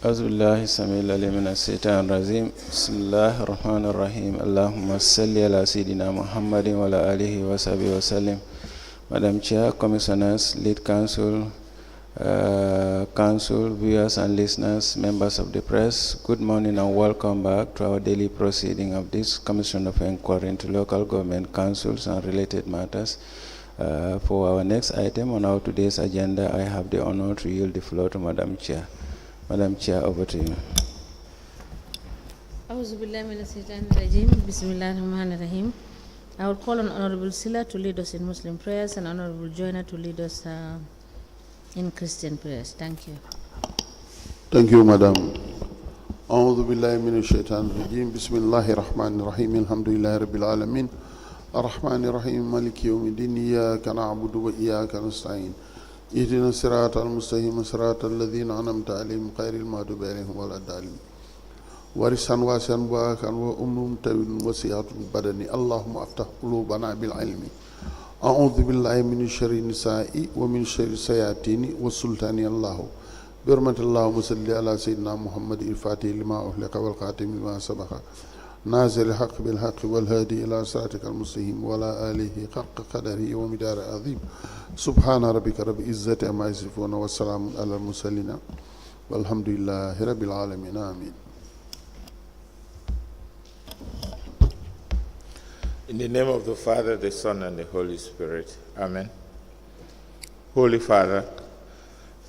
أعوذ بالله السميع العليم من الشيطان الرجيم بسم الله الرحمن الرحيم اللهم صل على سيدنا محمد وعلى آله وصحبه وسلم. Madam Chair, Commissioners, Lead Counsel, Council, viewers and listeners, members of the press, good morning and welcome back to our daily proceeding of this Commission of Inquiry into Local Government Councils and related matters. For our next item on our today's agenda, I have the honor to yield the floor to Madam Chair. Madam Chair, over to you. Bismillahirrahmanirrahim. I will call on Honorable Silla to lead us in Muslim prayers and Honorable Joyner to lead us in Christian prayers. Thank you. Thank you, Madam. أعوذ بالله من الشيطان الرجيم بسم الله الرحمن الرحيم الحمد لله رب العالمين الرحمن الرحيم مالك يوم الدين إياك نعبد وإياك نستعين اهدنا الصراط المستقيم صراط الذين أنعمت عليهم غير المغضوب عليهم ولا الضالين ورثا واسعا واسعا وأمم طويل وسعة البدن اللهم افتح قلوبنا بالعلم أعوذ بالله من شر النساء ومن شر الشياطين والسلطان الله برحمة اللهم صل على سيدنا محمد الفاتح لما أغلق والخاتم لما سبق ناصر الحق بالحق والهادي إلى صراطك المستقيم وعلى آله حق قدره ومقداره عظيم سبحان ربك رب العزة عما يصفون والسلام على المرسلين والحمد لله رب العالمين آمين. In the name of the Father, the Son, and the Holy Spirit. Amen. Holy Father,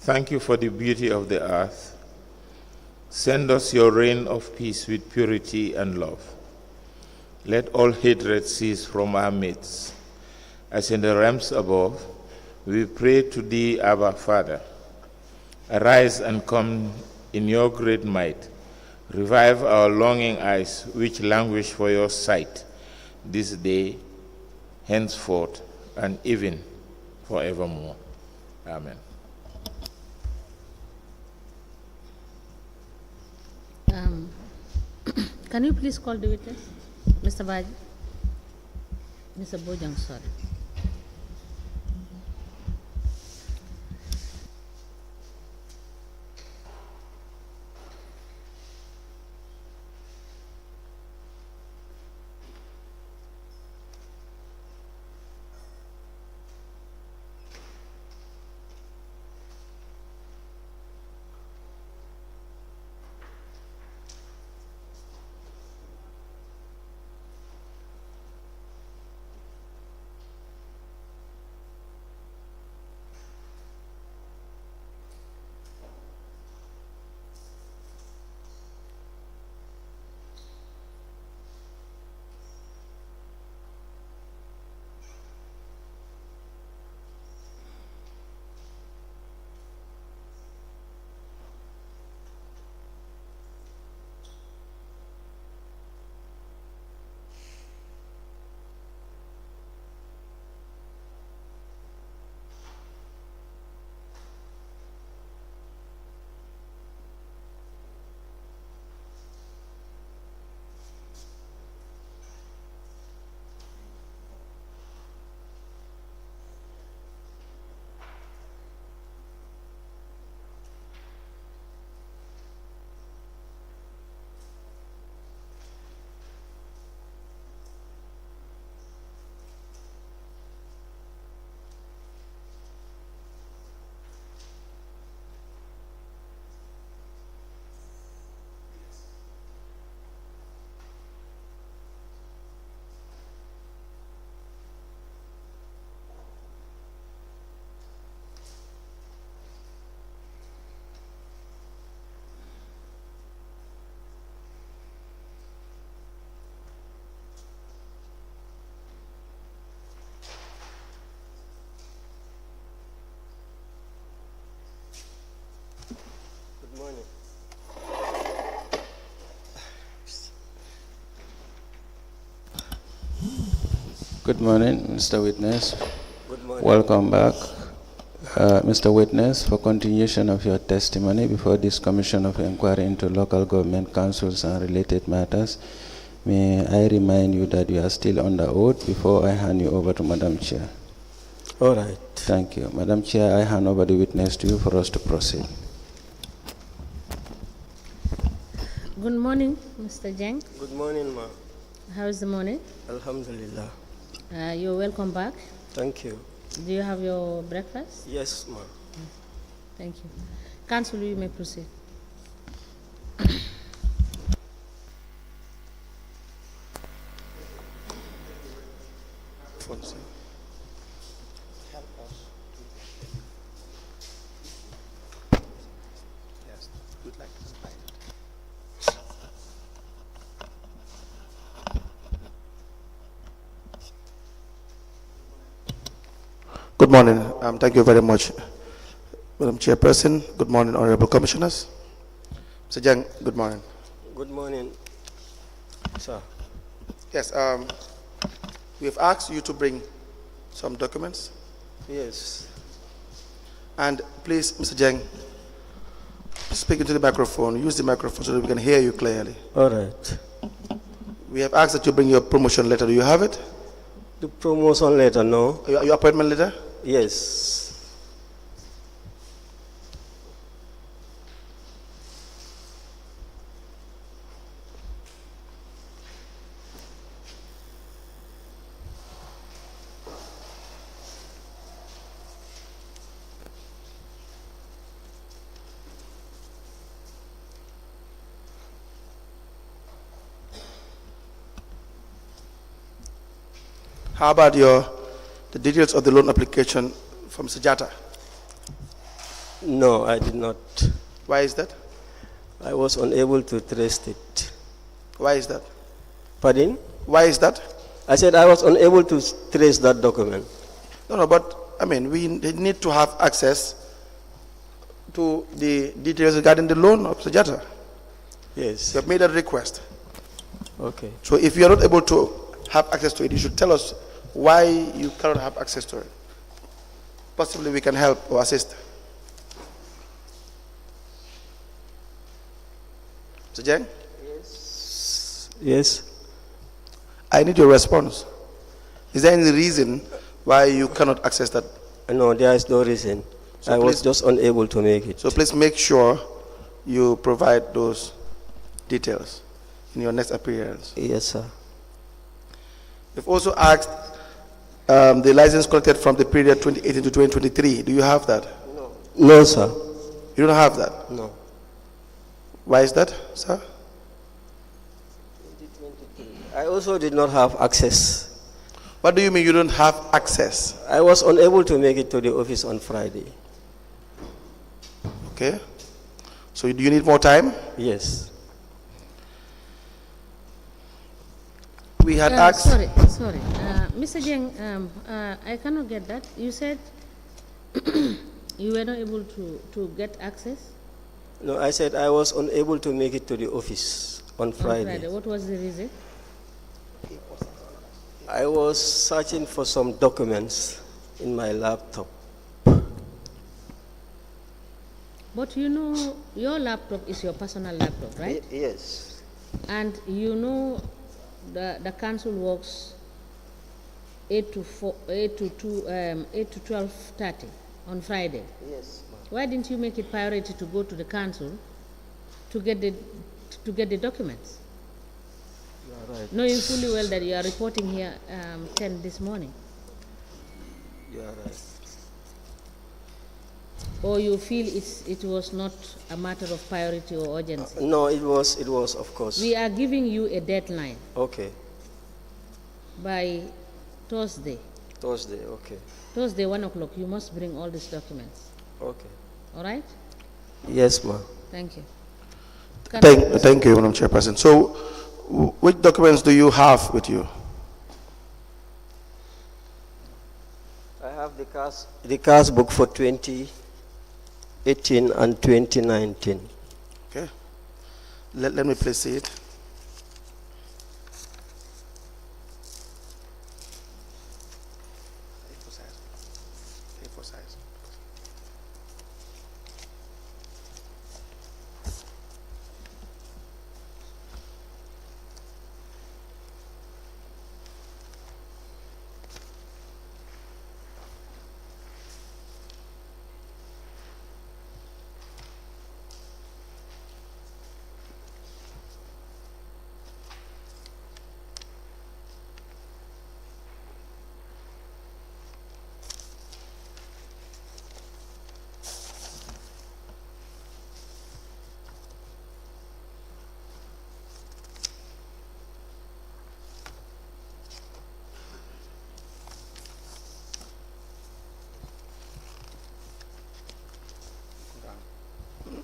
thank you for the beauty of the earth. Send us your rain of peace with purity and love. Let all hatred cease from our midst. As in the realms above, we pray to thee, Abba Father. Arise and come in your great might. Revive our longing eyes, which languish for your sight, this day, henceforth, and even forevermore. Amen. Can you please call the witness? Mr. Baj? Mr. Bojang, sorry. Good morning, Mr. Witness. Good morning. Welcome back. Mr. Witness, for continuation of your testimony before this Commission of Inquiry into Local Government Councils and related matters, may I remind you that you are still under oath before I hand you over to Madam Chair. All right. Thank you. Madam Chair, I hand over the witness to you for us to proceed. Good morning, Mr. Jeng. Good morning, ma. How is the morning? Alhamdulillah. You're welcome back. Thank you. Do you have your breakfast? Yes, ma. Thank you. Council, you may proceed. Good morning. Thank you very much, Madam Chairperson. Good morning, Honorable Commissioners. Mr. Jeng, good morning. Good morning, sir. Yes, we've asked you to bring some documents. Yes. And please, Mr. Jeng, speak into the microphone. Use the microphone so that we can hear you clearly. All right. We have asked that you bring your promotion letter. Do you have it? The promotion letter, no? Your appointment letter? Yes. How about the details of the loan application from Sajata? No, I did not. Why is that? I was unable to trace it. Why is that? Pardon? Why is that? I said I was unable to trace that document. No, but I mean, we need to have access to the details regarding the loan of Sajata. Yes. You have made a request. Okay. So if you are not able to have access to it, you should tell us why you cannot have access to it. Possibly we can help or assist. Mr. Jeng? Yes. Yes. I need your response. Is there any reason why you cannot access that? No, there is no reason. So I was please- just unable to make it. So please make sure you provide those details in your next appearance. Yes, sir. We've also asked the license collected from the period 2018 to 2023. Do you have that? No, sir. You don't have that? No. Why is that, sir? I also did not have access. What do you mean you don't have access? I was unable to make it to the office on Friday. Okay. So do you need more time? Yes. We had asked. Sorry. Mr. Jeng, I cannot get that. You said you were not able to get access No, I said I was unable to make it to the office on on Friday. Friday. What was the reason? I was searching for some documents in my laptop. But you know, your laptop is your personal laptop, right? Yes. And you know, the council works 8 to 12:30 on Friday. Yes, ma'am. Why didn't you make it priority to go to the council to get the documents? You are right. Knowing fully well that you are reporting here 10 this morning, You are right. or you feel it was not a matter of priority or urgency. No, it was, of course. We are giving you a deadline Okay. by Thursday. Thursday, okay. Thursday, 1 o'clock, you must bring all these documents. Okay. All right? Yes, ma'am. Thank you. Thank you, Madam Chairperson. So, which documents do you have with you? I have the cars book for 2018 and 2019. Okay. Let me please see it.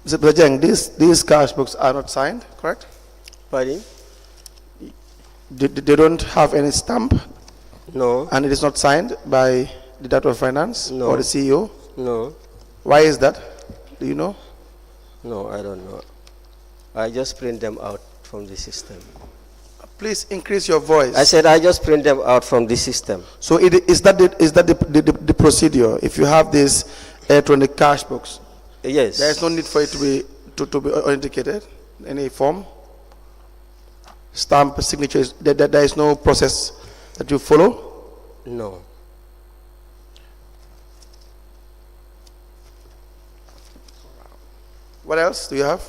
Mr. Jeng, these cash books are not signed, correct? Pardon? They don't have any stamp, No, and it is not signed by the Director of Finance No. or the CEO. no, Why is that? Do you know? no, I don't know. I just print them out from the system. Please increase your voice. I said I just print them out from the system. So is that the procedure? If you have these electronic cash books, Yes. there is no need for it to be authenticated in any form. Stamp signatures. There is no process that you follow. No. What else do you have?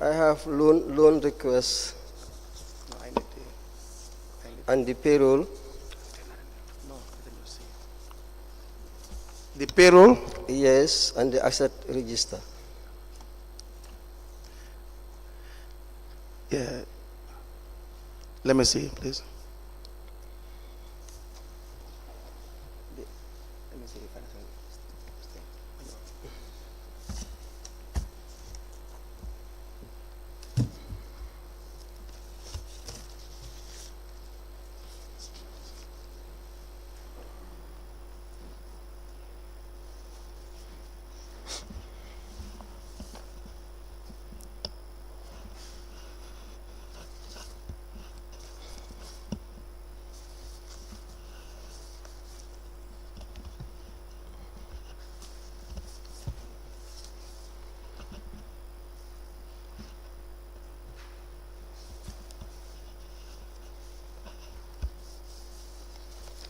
I have loan requests and the payroll. The payroll. Yes, and the asset register. Yeah. Let me see, please.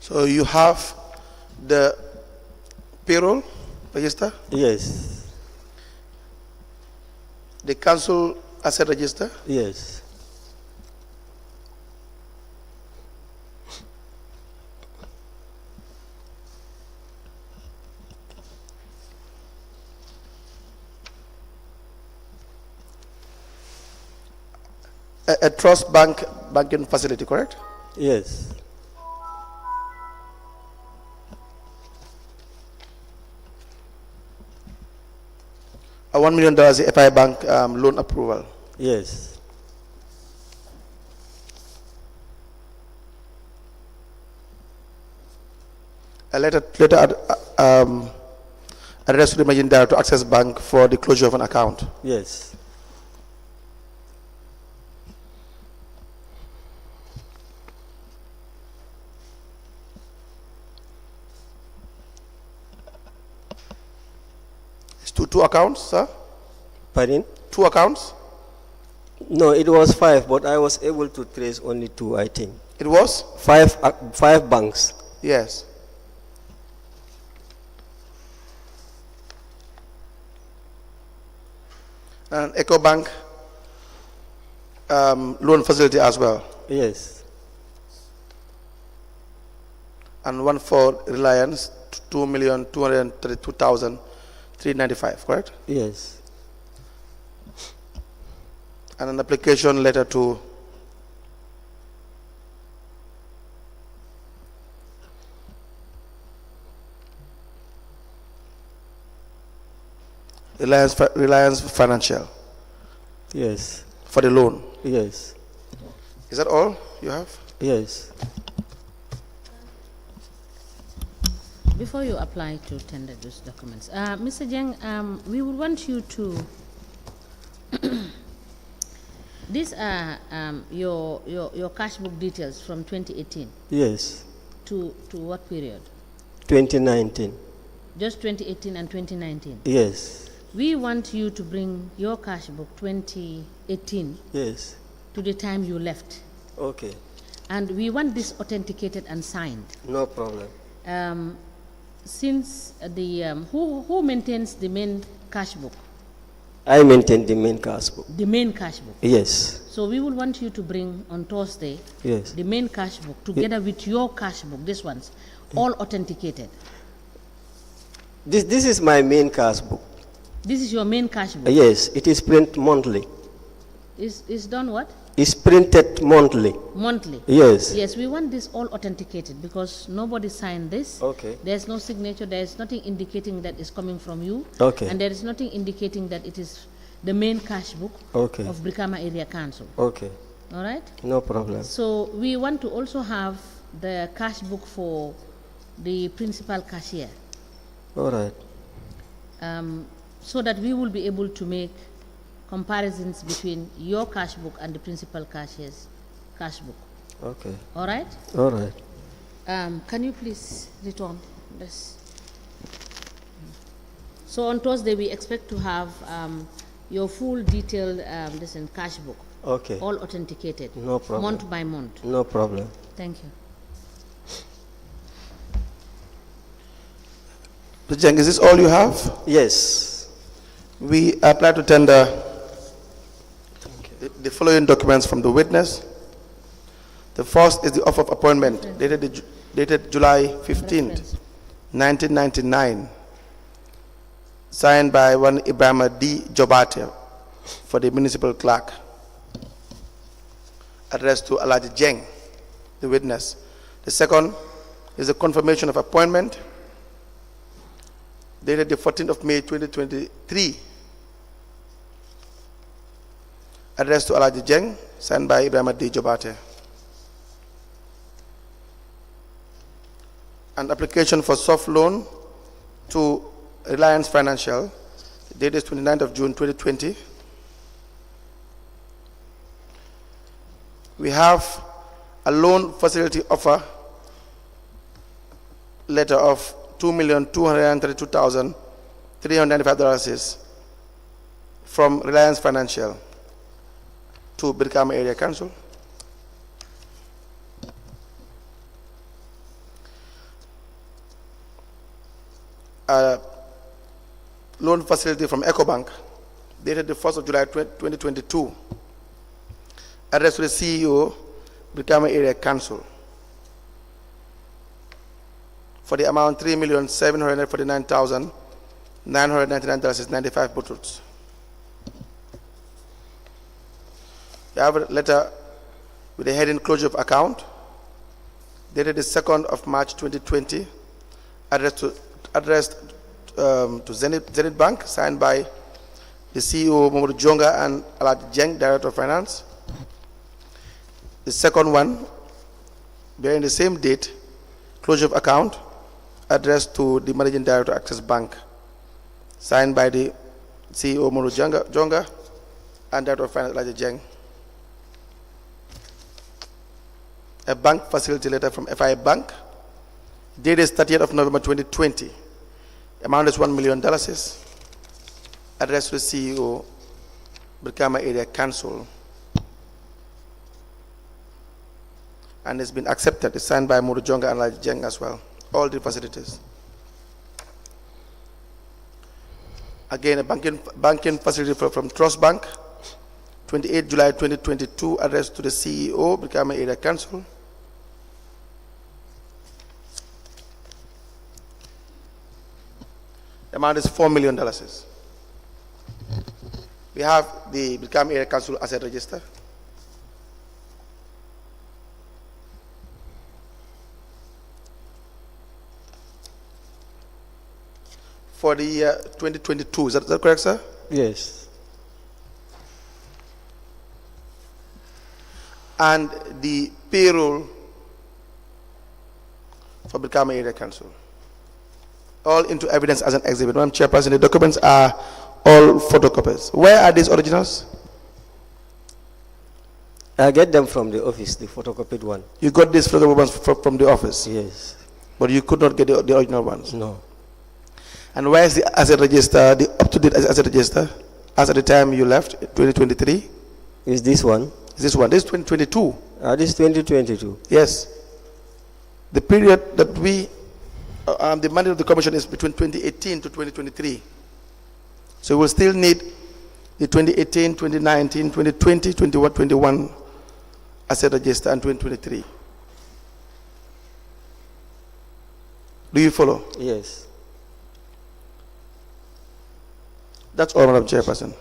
So you have the payroll register, Yes. the council asset register, Yes. a trust banking facility, correct? Yes. A $1 million FI bank loan approval. Yes. A letter addressed to the managing director to Access Bank for the closure of an account. Yes. It's two accounts, sir? Pardon? 2 accounts? No, it was 5, but I was able to trace only 2, I think. It was? 5 banks. Yes. And Eco Bank loan facility as well. Yes. And one for Reliance, 2,232,395, correct? Yes. And an application letter to Reliance Financial Yes. for the loan. Yes. Is that all you have? Yes. Before you apply to tender those documents, Mr. Jeng, we would want you to. These are your cash book details from 2018 Yes. to what period? 2019. Just 2018 and 2019. Yes. We want you to bring your cash book 2018 Yes. to the time you left, Okay. and we want this authenticated and signed. No problem. Since the who maintains the main cash book? I maintain the main cash book. The main cash book. Yes. So we will want you to bring on Thursday Yes. the main cash book together with your cash book. These ones, all authenticated. This is my main cash book. This is your main cash book. Yes, it is printed monthly. Is done what? It's printed get monthly. Monthly? Yes. Yes, we want this all authenticated because nobody signed this. Okay. There's no signature, there's nothing indicating that it's coming from you. Okay. And there is nothing indicating that it is the main cash book Okay. of Brikama Area Council. Okay. All right? No problem. So we want to also have the cash book for the principal cashier, All right. so that we will be able to make comparisons between your cash book and the principal cashier's cash book. Okay. All right? All right. Can you please return this? So on Thursday we expect to have your full detailed cash book, Okay. all authenticated, No problem. month by month. No problem. Thank you. Mr. Jeng, is this all you have? Yes. We apply to tender the following documents from the witness. The first is the offer of appointment dated July 15, Reference. 1999, signed by one Ibrahim D. Jobate for the municipal clerk, addressed to Alagie Jeng, the witness. The second is a confirmation of appointment dated the 14th of May 2023, addressed to Alagie Jeng, signed by Ibrahim D. Jobate. An application for soft loan to Reliance Financial, dated 29th of June 2020. We have a loan facility offer letter of $2,232,395 from Reliance Financial to Brikama Area Council. A loan facility from EcoBank dated the 1st of July 2022, addressed to the CEO, Brikama Area Council, for the amount $3,749,999.95 buttons. You have a letter with the heading closure of account, dated the 2nd of March 2020, addressed to Zenith Bank, signed by the CEO, Momodu Jonga, and Alagie Jeng, Director of Finance. The second one, bearing the same date, closure of account, addressed to the Managing Director, Access Bank, signed by the CEO, Momodu Jonga, and Director of Finance, Alagie Jeng. A bank facility letter from FI Bank, dated 30th of November 2020. Amount is $1 million, addressed to the CEO, Brikama Area Council, and it's been accepted. It's signed by Momodu Jonga and Alagie Jeng as well. All the facilities. Again, a banking facility from Trust Bank, 28 July 2022, addressed to the CEO, Brikama Area Council. The amount is $4 million. We have the Brikama Area Council Asset Register. For the year 2022, is that correct, sir? Yes. And the payroll for Brikama Area Council. All into evidence as an exhibit. Madam Chairperson, the documents are all photocopies. Where are these originals? I get them from the office, the photocopied one. You got these photocopies from the office? Yes. But you could not get the original ones? No. And where is the asset register, the up-to-date asset register, as at the time you left, 2023? Is this one? Is this one? This is 2022. This is 2022. Yes. The period that we, the mandate of the commission is between 2018 to 2023. So we will still need the 2018, 2019, 2020, 21, 21 asset register and 2023. Do you follow? Yes. That's all, Madam Chairperson.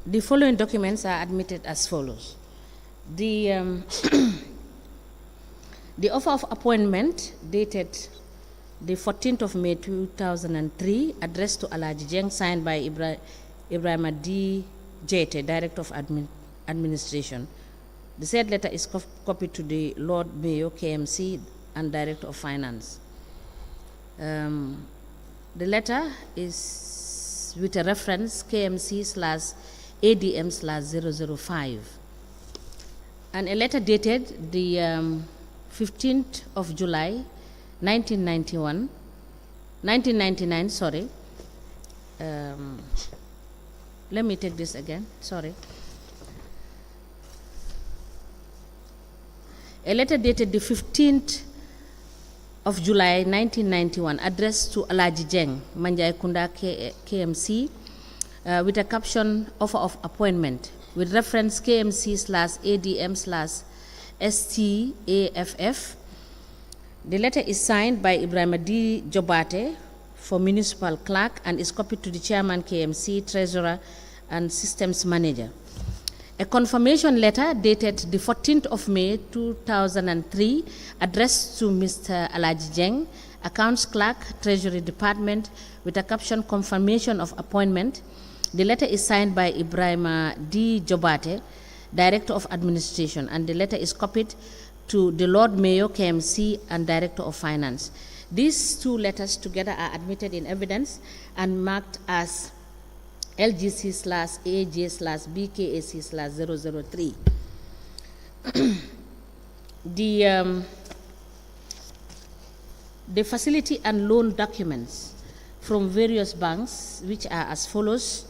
The following documents are admitted as follows. The the offer of appointment dated the 14th of May 2003, addressed to Alagie Jeng, signed by Ibrahim D. Jete, Director of Administration. The said letter is copied to the Lord Mayor, KMC, and Director of Finance. The letter is with a reference KMC/ADM/005. And a letter dated the 15th of July 1999, sorry. Let me take this again, sorry. A letter dated the 15th of July 1991, addressed to Alagie Jeng, Manjai Kunda KMC, with a caption, offer of appointment, with reference KMC/ADM/STAFF. The letter is signed by Ibrahim D. Jobate for municipal clerk and is copied to the chairman, KMC, treasurer, and systems manager. A confirmation letter dated the 14th of May 2003, addressed to Mr. Alagie Jeng, accounts clerk, treasury department, with a caption, confirmation of appointment. The letter is signed by Ibrahim D. Jobate, Director of Administration, and the letter is copied to the Lord Mayor, KMC, and Director of Finance. These two letters together are admitted in evidence and marked as LGC/AJ/BKAC/003. The facility and loan documents from various banks, which are as follows.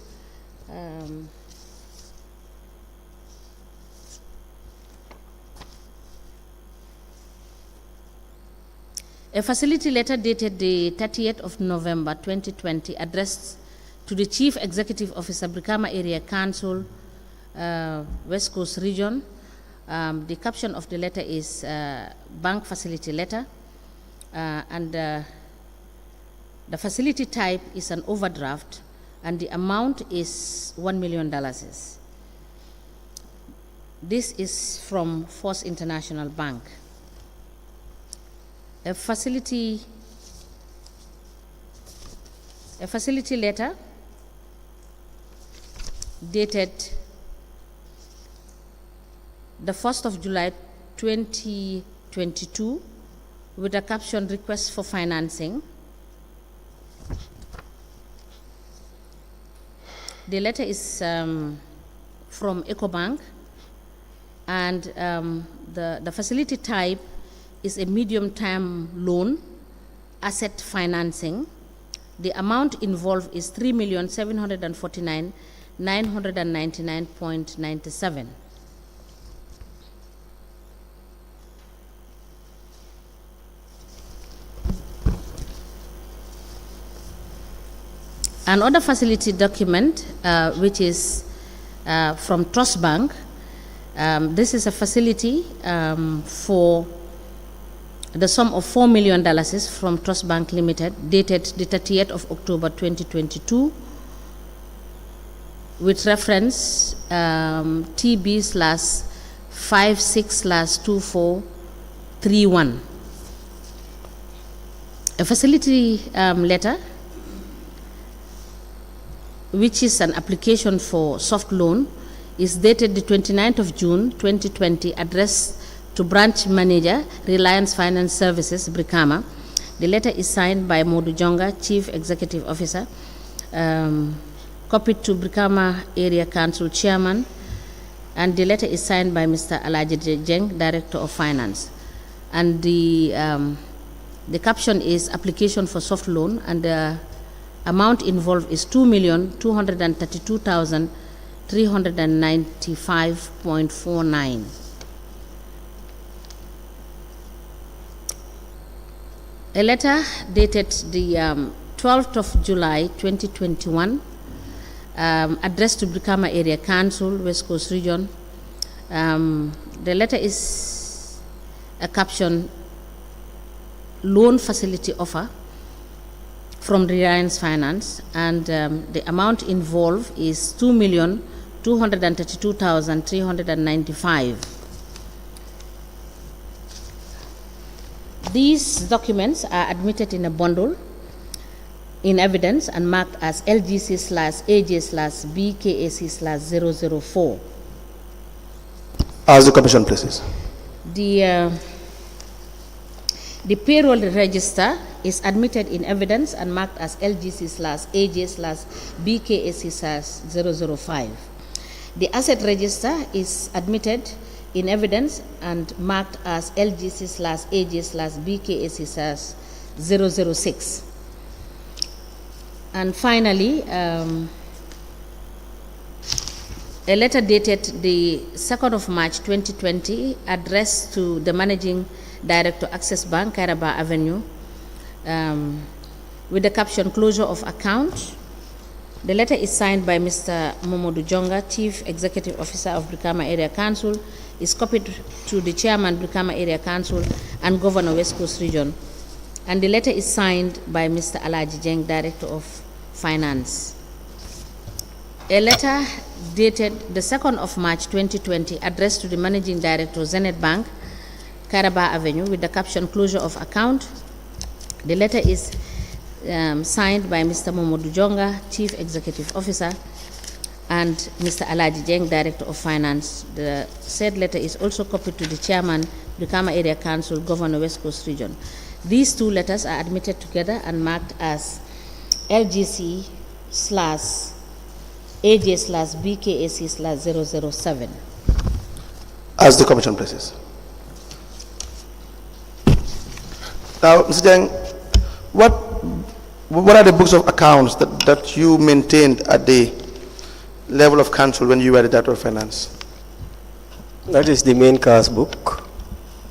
A facility letter dated the 30th of November 2020, addressed to the Chief Executive Officer, Brikama Area Council, West Coast Region. The caption of the letter is bank facility letter, and the facility type is an overdraft, and the amount is $1 million. This is from Force International Bank. A facility letter dated the 1st of July 2022 with a caption, request for financing. The letter is from EcoBank, and the facility type is a medium-term loan, asset financing. The amount involved is $3,749,999.97. Another facility document, which is from Trust Bank. This is a facility for the sum of $4 million from Trust Bank Limited, dated the 30th of October 2022, with reference TB/56/2431. A facility letter, which is an application for soft loan, is dated the 29th of June 2020, addressed to branch manager, Reliance Finance Services, Brikama. The letter is signed by Modu Jonga, Chief Executive Officer, copied to Brikama Area Council Chairman, and the letter is signed by Mr. Alagie Jeng, Director of Finance. And the caption is application for soft loan, and the amount involved is $2,232,395.49. A letter dated the 12th of July 2021, addressed to Brikama Area Council, West Coast Region. The letter is a caption, loan facility offer from Reliance Finance, and the amount involved is $2,232,395.49. 232,395. These documents are admitted in a bundle in evidence and marked as LGC/AJ/BKAC/004. As the Commission places. The payroll register is admitted in evidence and marked as LGC/AJ/BKAC/005. The asset register is admitted in evidence and marked as LGC/AJ/BKAC/006. And finally, a letter dated the 2nd of March 2020 addressed to the Managing Director, Access Bank, Kairaba Avenue, with the caption "Closure of Account." The letter is signed by Mr. Momodu Jonga, Chief Executive Officer of Brikama Area Council, is copied to the Chairman, Brikama Area Council, and Governor, West Coast Region. And the letter is signed by Mr. Alagie Jeng, Director of Finance. A letter dated the 2nd of March 2020 addressed to the Managing Director, Zenith Bank, Kairaba Avenue, with the caption "Closure of Account." The letter is signed by Mr. Momodu Jonga, Chief Executive Officer, and Mr. Alagie Jeng, Director of Finance. The said letter is also copied to the Chairman, Brikama Area Council, Governor, West Coast Region. These two letters are admitted together and marked as LGC/AJ/BKAC/007. As the Commission places. Now, Mr. Jeng, what are the books of accounts that you maintained at the level of council when you were the Director of Finance? That is the main cash book.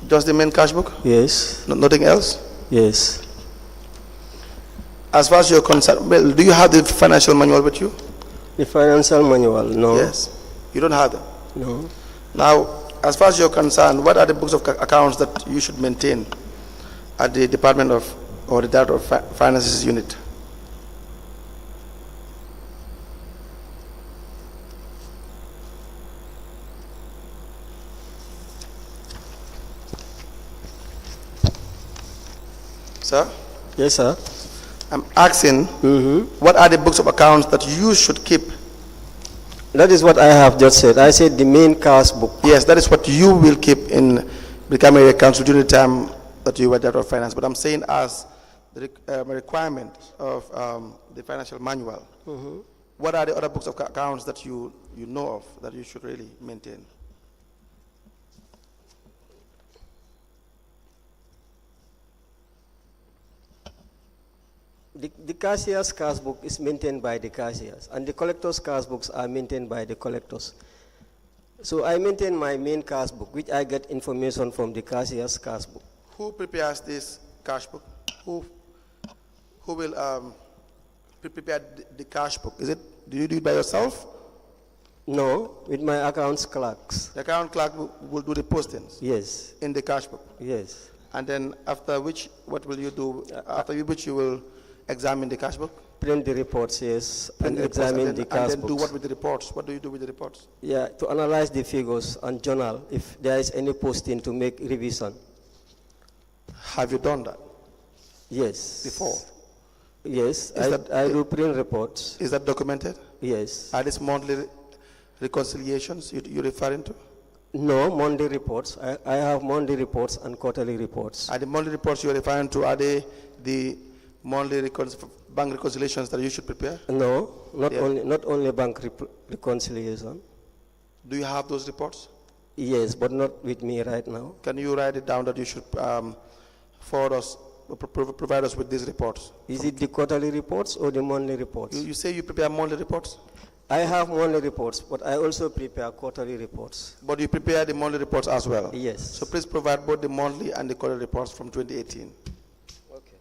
Just the main cash book? Yes. Nothing else? Yes. As far as you're concerned, well, do you have the financial manual with you? The financial manual, no. Yes. You don't have them? No. Now, as far as you're concerned, what are the books of accounts that you should maintain at the Department of, or the Director of Finances unit? Sir? Yes, sir. I'm asking, what are the books of accounts that you should keep? That is what I have just said. I said the main cash book. Yes, that is what you will keep in Brikama Area Council during the time that you were Director of Finance. But I'm saying as the requirement of the financial manual, what are the other books of accounts that you know of that you should really maintain? The cashier's cash book is maintained by the cashiers, and the collector's cash books are maintained by the collectors. So I maintain my main cash book, which I get information from the cashier's cash book. Who prepares this cash book? Who will prepare the cash book? Do you do it by yourself? No, with my accounts clerks. The account clerk will do the postings? Yes. In the cash book? Yes. And then after which, what will you do? After which you will examine the cash book? Print the reports, yes, Print and examine the cash books. And then do books. what with the reports? What do you do with the reports? Yeah, to analyze the figures and journal if there is any posting to make revision. Have you done that? Yes. Before? Yes, I do print reports. Is that documented? Yes. Are these monthly reconciliations you're referring to? No, Monday reports. I have Monday reports and quarterly reports. Are the monthly reports you're referring to, are they the monthly bank reconciliations that you should prepare? No, not only bank reconciliation. Do you have those reports? Yes, but not with me right now. Can you write it down that you should provide us with these reports? Is it the quarterly reports or the monthly reports? You say you prepare monthly reports? I have monthly reports, but I also prepare quarterly reports. But you prepare the monthly reports as well? Yes. So please provide both the monthly and the quarterly reports from 2018. Okay.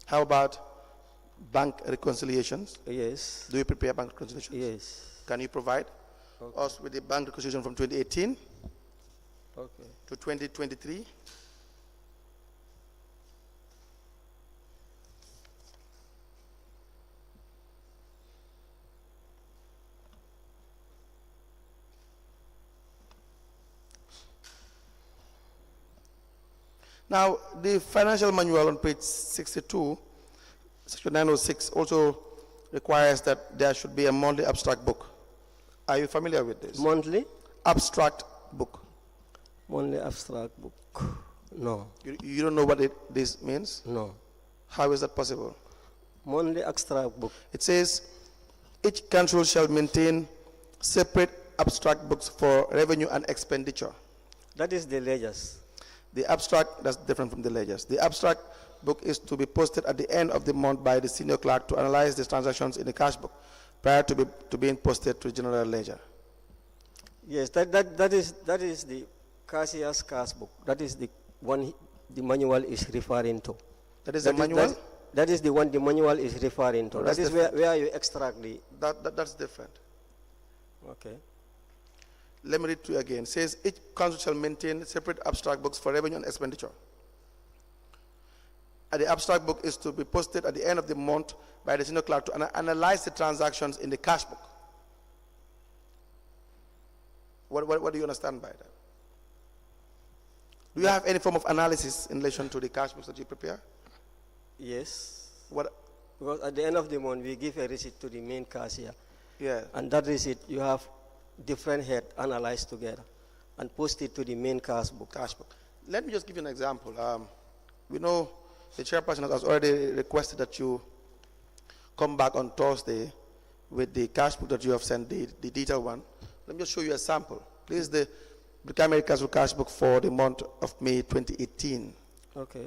How about bank reconciliations? Yes. Do you prepare bank reconciliations? Yes. Can you provide us with the bank reconciliation from 2018? Okay. to 2023. Now, the financial manual on page 62, section 906, also requires that there should be a monthly abstract book. Are you familiar with this? Monthly? Abstract book. Monthly abstract book. No. You don't know what this means? No. How is that possible? Monthly abstract book. It says, each council shall maintain separate abstract books for revenue and expenditure. That is the ledgers. The abstract, that's different from the ledgers. The abstract book is to be posted at the end of the month by the senior clerk to analyze the transactions in the cash book prior to being posted to the general ledger. Yes, that is the cashier's cash book. That is the one the manual is referring to. That is the manual? That is the one the manual is referring to. Oh, that is where you extract the... That's different. Okay. Let me read to you again. It says, each council shall maintain separate abstract books for revenue and expenditure. And the abstract book is to be posted at the end of the month by the senior clerk to analyze the transactions in the cash book. What do you understand by that? Do you have any form of analysis in relation to the cash books that you prepare? Yes. What? Because at the end of the month, we give a receipt to the main cashier. Yeah. And that receipt, you have different head analyzed together and post it to the main cash book. Let me just give you an example. We know the chairperson has already requested that you come back on Thursday with the cash book that you have sent, the detailed one. Let me just show you a sample. This is the primary council cash book for the month of May 2018. Okay.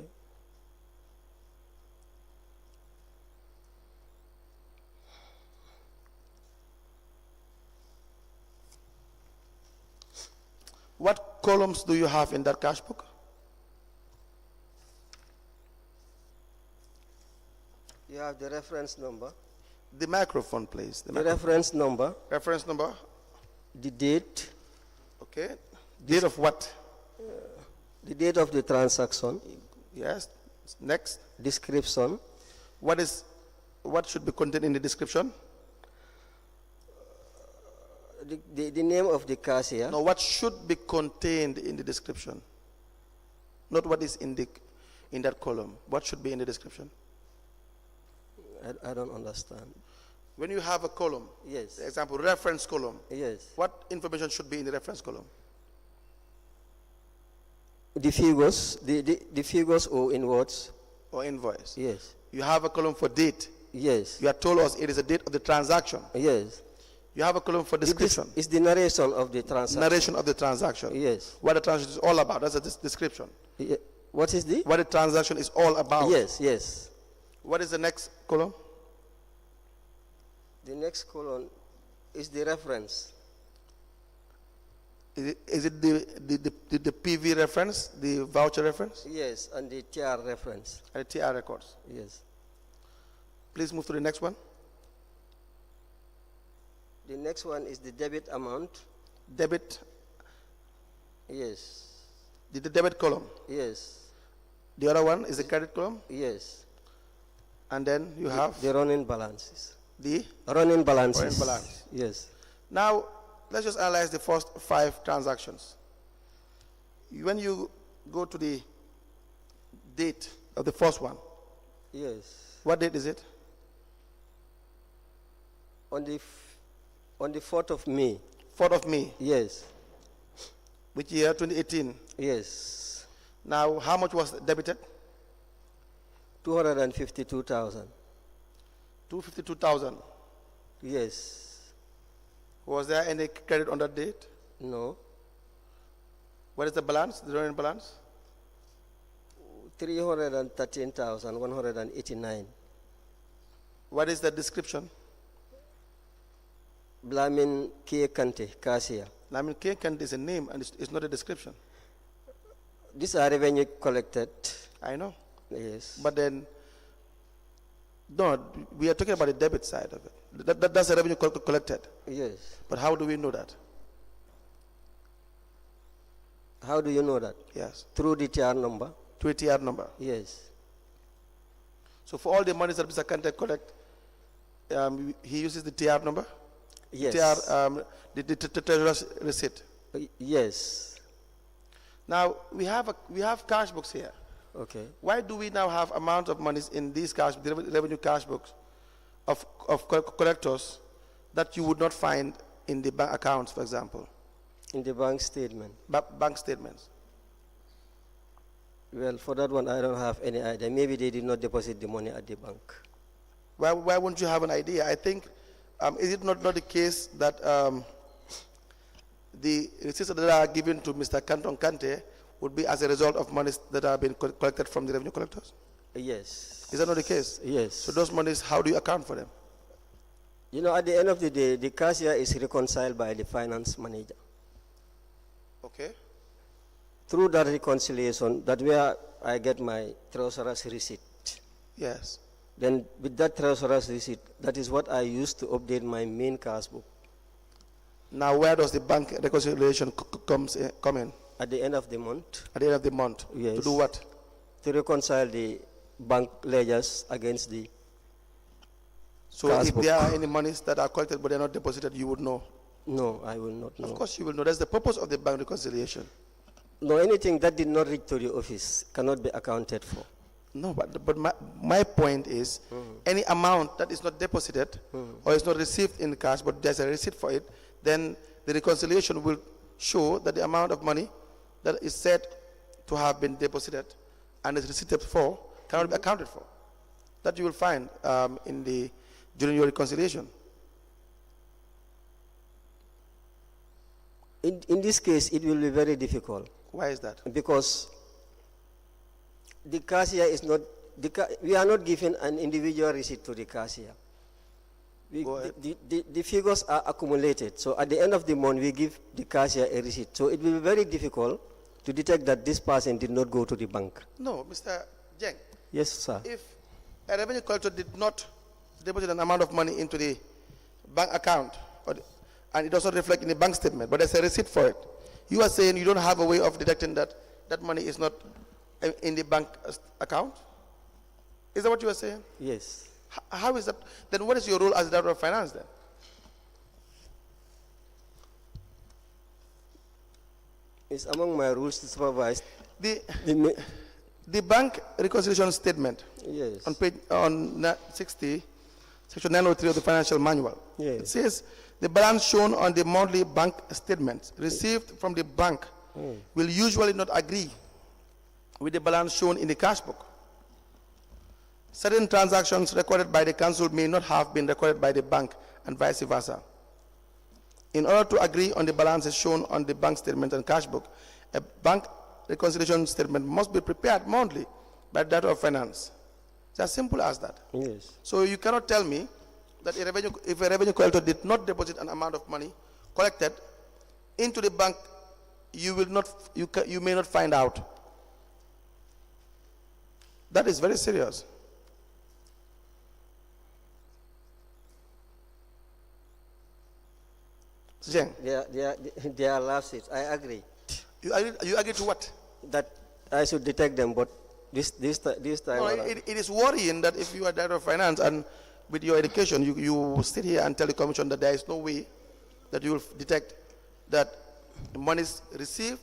What columns do you have in that cash book? You have the reference number. The microphone, please. The reference number. Reference number. The date. Okay. Date of what? The date of the transaction. Yes. Next. Description. What should be contained in the description? The name of the cashier. No, what should be contained in the description? Not what is in that column. What should be in the description? I don't understand. When you have a column, yes. For example, reference column, yes. What information should be in the reference column? The figures, the figures or in words. Or invoice. Yes. You have a column for date. Yes. You have told us it is a date of the transaction. Yes. You have a column for description. It's the narration of the transaction. Narration of the transaction. Yes. What the transaction is all about. That's a description. Yeah. What is the? What the transaction is all about. Yes, yes. What is the next column? The next column is the reference. Is it the PV reference, the voucher reference? Yes, and the TR reference. And the TR records. Yes. Please move to the next one. The next one is the debit amount. Debit. Yes. The debit column. Yes. The other one is the credit column. Yes. And then you have the running balances. The running balances. Running balance. Yes. Now let's just analyze the first 5 transactions. When you go to the date of the first one. Yes. What date is it? On the 4th of May. 4th of May. Yes. Which year? 2018. Yes. Now, how much was debited? 252,000. 252,000. Yes. Was there any credit on that date? No. What is the balance? The running balance? 313,189. What is the description? Blamin K. Kante, cashier. Lamin K. Kante is a name and it's not a description. These are revenue collected. I know. Yes. But then, no, we are talking about the debit side of it. That's a revenue collected. Yes. But how do we know that? How do you know that? Yes. Through the TR number? To a TR number. Yes. So for all the monies that Mr. Kante collect, he uses the TR number? Yes. TR, the treasurer's receipt. Yes. Now, we have cash books here. Okay. Why do we now have amount of monies in these cash, the revenue cash books of collectors that you would not find in the bank accounts, for example? In the bank statement? Bank statements. Well, for that one, I don't have any idea. Maybe they did not deposit the money at the bank. Why wouldn't you have an idea? I think, is it not the case that the receipts that are given to Mr. Canton Kante would be as a result of monies that are being collected from the revenue collectors? Yes. Is that not the case? Yes. So those monies, how do you account for them? You know, at the end of the day, the cashier is reconciled by the finance manager. Okay. Through that reconciliation, that's where I get my treasurer's receipt. Yes. Then with that treasurer's receipt, that is what I use to update my main cash book. Now, where does the bank reconciliation come in? At the end of the month. At the end of the month? Yes. To do what? To reconcile the bank ledgers against the So cash if book. there are any monies that are collected but they are not deposited, you would know? No, I will not know. Of course you will know. That's the purpose of the bank reconciliation. No, anything that did not reach to the office cannot be accounted for. No, but my point is, any amount that is not deposited or is not received in cash, but there's a receipt for it, then the reconciliation will show that the amount of money that is said to have been deposited and is received for cannot be accounted for. That you will find during your reconciliation. In this case, it will be very difficult. Why is that? Because the cashier is not, we are not giving an individual receipt to the cashier. The figures are accumulated. So at the end of the month, we give the cashier a receipt. So it will be very difficult to detect that this person did not go to the bank. No, Mr. Jeng. Yes, sir. If a revenue collector did not deposit an amount of money into the bank account, and it doesn't reflect in the bank statement, but there's a receipt for it, you are saying you don't have a way of detecting that that money is not in the bank account? Is that what you are saying? Yes. How is that? Then what is your role as a director of finance then? It's among my rules to supervise. The bank reconciliation statement, yes, on page 60, section 903 of the financial manual, yes, it says the balance shown on the monthly bank statements received from the bank will usually not agree with the balance shown in the cash book. Certain transactions recorded by the council may not have been recorded by the bank and vice versa. In order to agree on the balances shown on the bank statement and cash book, a bank reconciliation statement must be prepared monthly by the Director of Finance. It's as simple as that. yes. So you cannot tell me that if a revenue collector did not deposit an amount of money collected into the bank, you may not find out. That is very serious. Jeng, They are lapses. I agree. you agree to what? That I should detect them, but this time. No, it is worrying that if you are Director of Finance and with your education, you sit here and tell the Commission that there is no way that you will detect that monies received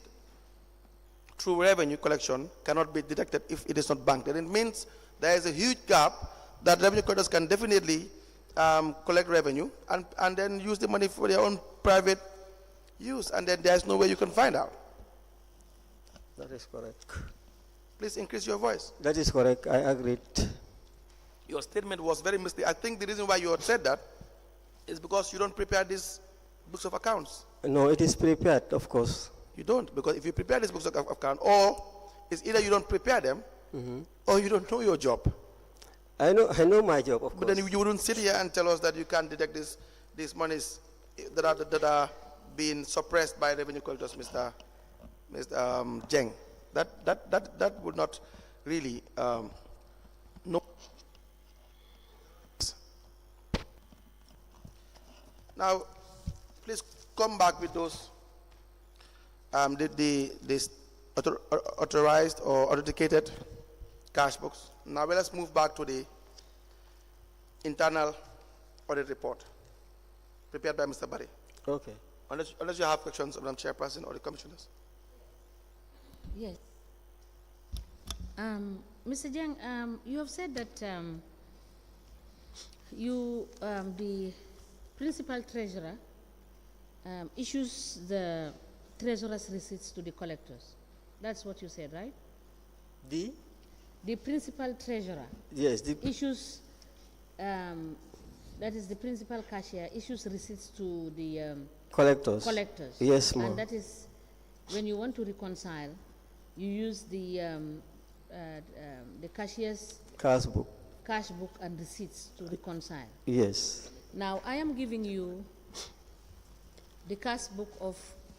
through revenue collection cannot be detected if it is not banked. And it means there is a huge gap that revenue collectors can definitely collect revenue and then use the money for their own private use, and then there is no way you can find out. That is correct. Please increase your voice. That is correct. I agreed. Your statement was very misleading. I think the reason why you said that is because you don't prepare these books of accounts. No, it is prepared, of course. You don't, because if you prepare these books of account, or it's either you don't prepare them, or you don't know your job. I know my job, of But course. then you wouldn't sit here and tell us that you can't detect these monies that are being suppressed by revenue collectors, Mr. Jeng. That would not really know. Now, please come back with those authorized or authenticated cash books. Now let's move back to the internal audit report prepared by Mr. Barry. Okay. Unless you have questions, Madam Chairperson or the commissioners. Yes. Mr. Jeng, you have said that the principal treasurer issues the treasurer's receipts to the collectors. That's what you said, right? The principal treasurer. Yes. Issues. That is the principal cashier issues receipts to the collectors. Yes, ma'am. And that is when you want to reconcile, you use the cashier's cash book and receipts to reconcile. Yes. Now I am giving you the cash book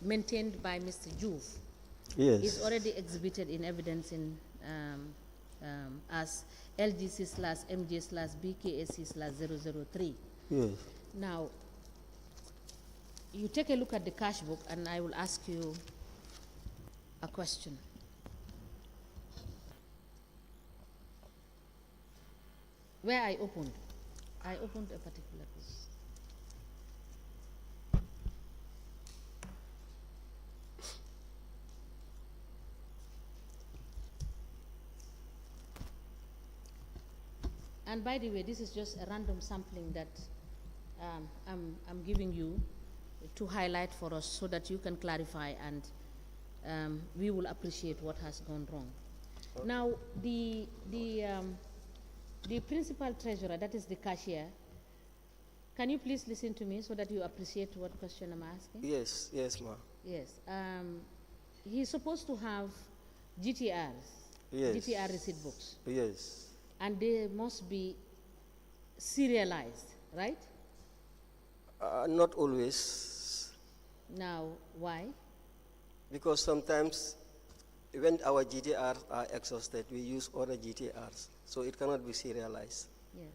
maintained by Mr. Juve. Yes. It's already exhibited in evidence in as LGC/MJ/BKAC/003. Yes. Now, you take a look at the cash book and I will ask you a question. Where I opened a particular piece. And by the way, this is just a random sampling that I'm giving you to highlight for us so that you can clarify and we will appreciate what has gone wrong. Okay. Now, the principal treasurer, that is the cashier, can you please listen to me so that you appreciate what question I'm asking? Yes, yes, ma'am. Yes. He's supposed to have GTRs, yes. GTR receipt books. Yes. And they must be serialized, right? Not always. Now, why? Because sometimes when our GTRs are exhausted, we use other GTRs, so it cannot be serialized. Yes.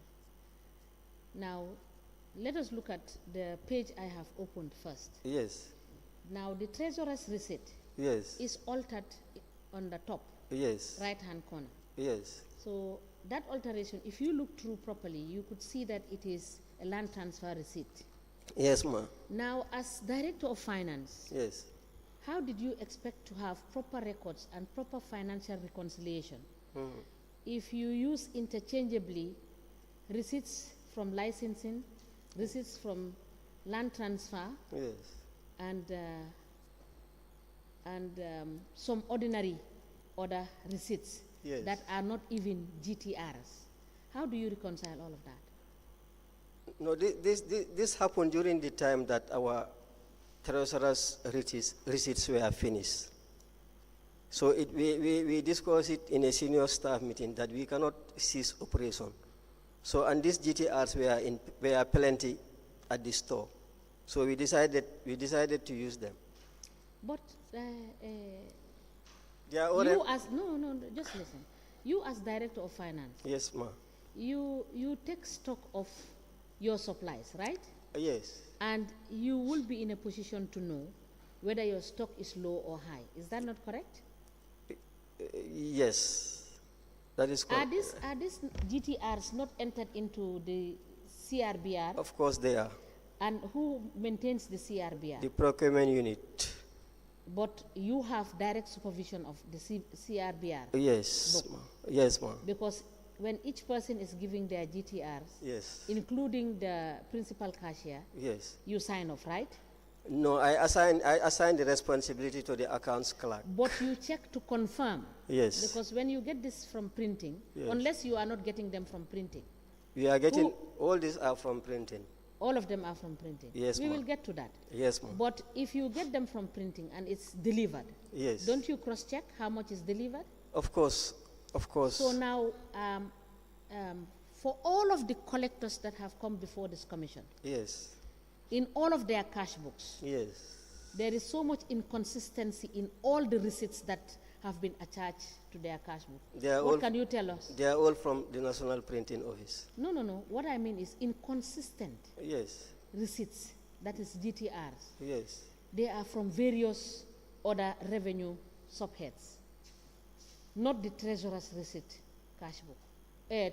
Now, let us look at the page I have opened first. Yes. Now, the treasurer's receipt yes. is altered on the top, yes. right-hand corner. Yes. So that alteration, if you look through properly, you could see that it is a land transfer receipt. Yes, ma'am. Now, as Director of Finance, yes. how did you expect to have proper records and proper financial reconciliation if you use interchangeably receipts from licensing, receipts from land transfer, yes. and some ordinary other receipts yes. that are not even GTRs? How do you reconcile all of that? No, this happened during the time that our treasurer's receipts were finished. So we discussed it in a senior staff meeting that we cannot cease operation. So, and these GTRs were plenty at the store. So we decided to use them. But just listen. You as Director of Finance. Yes, ma'am. You take stock of your supplies, right? Yes. And you will be in a position to know whether your stock is low or high. Is that not correct? Yes, that is correct. Are these GTRs not entered into the CRBR? Of course they are. And who maintains the CRBR? The procurement unit. But you have direct supervision of the CRBR? Yes, ma'am. Yes, ma'am. Because when each person is giving their GTRs, yes, including the principal cashier, yes, you sign off, right? No, I assign the responsibility to the accounts clerk. But you check to confirm. Yes. Because when you get this from printing, yes, unless you are not getting them from printing. We are getting, all these are from printing. All of them are from printing. Yes, we will get to that. Yes, ma'am. But if you get them from printing and it's delivered, yes, don't you cross-check how much is delivered? Of course, of course. So now, for all of the collectors that have come before this commission, yes, in all of their cash books, yes, there is so much inconsistency in all the receipts that have been attached to their cash book. What can you tell us? They are all from the National Printing Office. No. What I mean is inconsistent. Yes. Receipts, that is GTRs. Yes. They are from various other revenue subheads, not the treasurer's receipt cash book,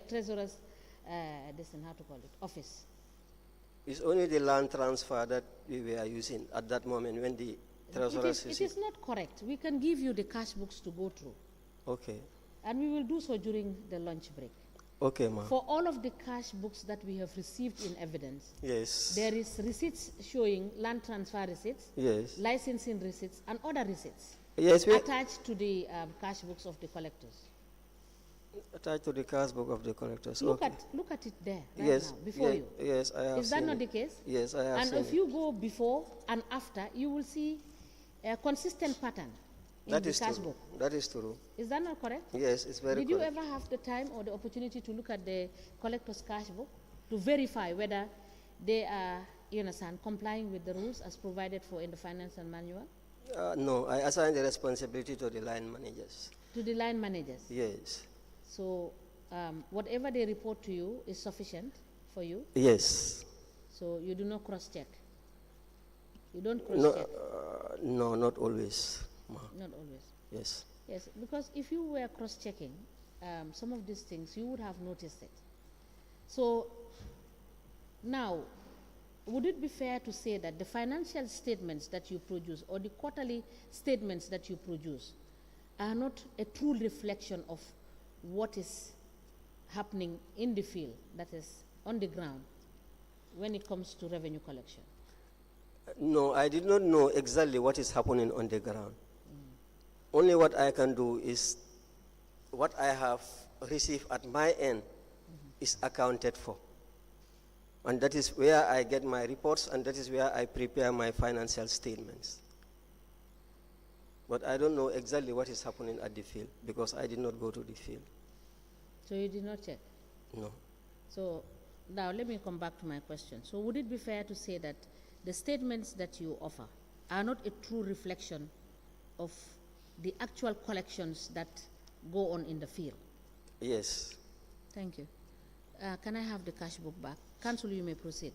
treasurer's, how to call it, office. It's only the land transfer that we were using at that moment when the treasurer's It is not correct. We can give you the cash books to go through. Okay. And we will do so during the lunch break. Okay, ma'am. For all of the cash books that we have received in evidence, Yes. there is receipts showing land transfer receipts, Yes. licensing receipts, and other receipts Yes, we attached to the cash books of the collectors. attached to the cash book of the collectors. Look okay. at it there right Yes. now before you. Yes, I have Is that seen not it. the case? Yes, I have And seen if it. you go before and after, you will see a consistent pattern in That the is cash true. book. That is true. Is that not correct? Yes, it's very Did you correct. ever have the time or the opportunity to look at the collector's cash book to verify whether they are, you understand, complying with the rules as provided for in the financial manual? No, I assign the responsibility to the line managers. To the line managers. Yes. So whatever they report to you is sufficient for you. Yes. So you do not cross-check. You don't No, cross-check. no, not always. Ma. Not always. Yes. Yes, because if you were cross-checking some of these things, you would have noticed it. So now, would it be fair to say that the financial statements that you produce or the quarterly statements that you produce are not a true reflection of what is happening in the field, that is on the ground, when it comes to revenue collection? No, I did not know exactly what is happening on the ground. Only what I can do is what I have received at my end is accounted for. And that is where I get my reports, and that is where I prepare my financial statements. But I don't know exactly what is happening at the field because I did not go to the field. So you did not check? No. So now let me come back to my question. So would it be fair to say that the statements that you offer are not a true reflection of the actual collections that go on in the field? Yes. Thank you. Can I have the cash book back? Council, you may proceed.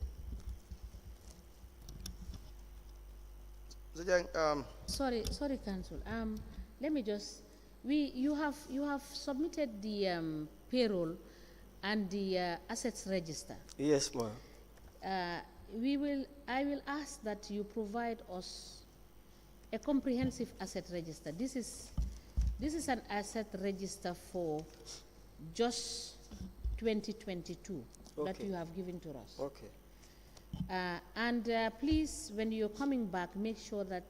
Mr. Jeng, Sorry, Council. Let me just. You have submitted the payroll and the assets register. Yes, ma'am. I will ask that you provide us a comprehensive asset register. This is an asset register for just 2022 that Okay. you have given to us. Okay. And please, when you're coming back, make sure that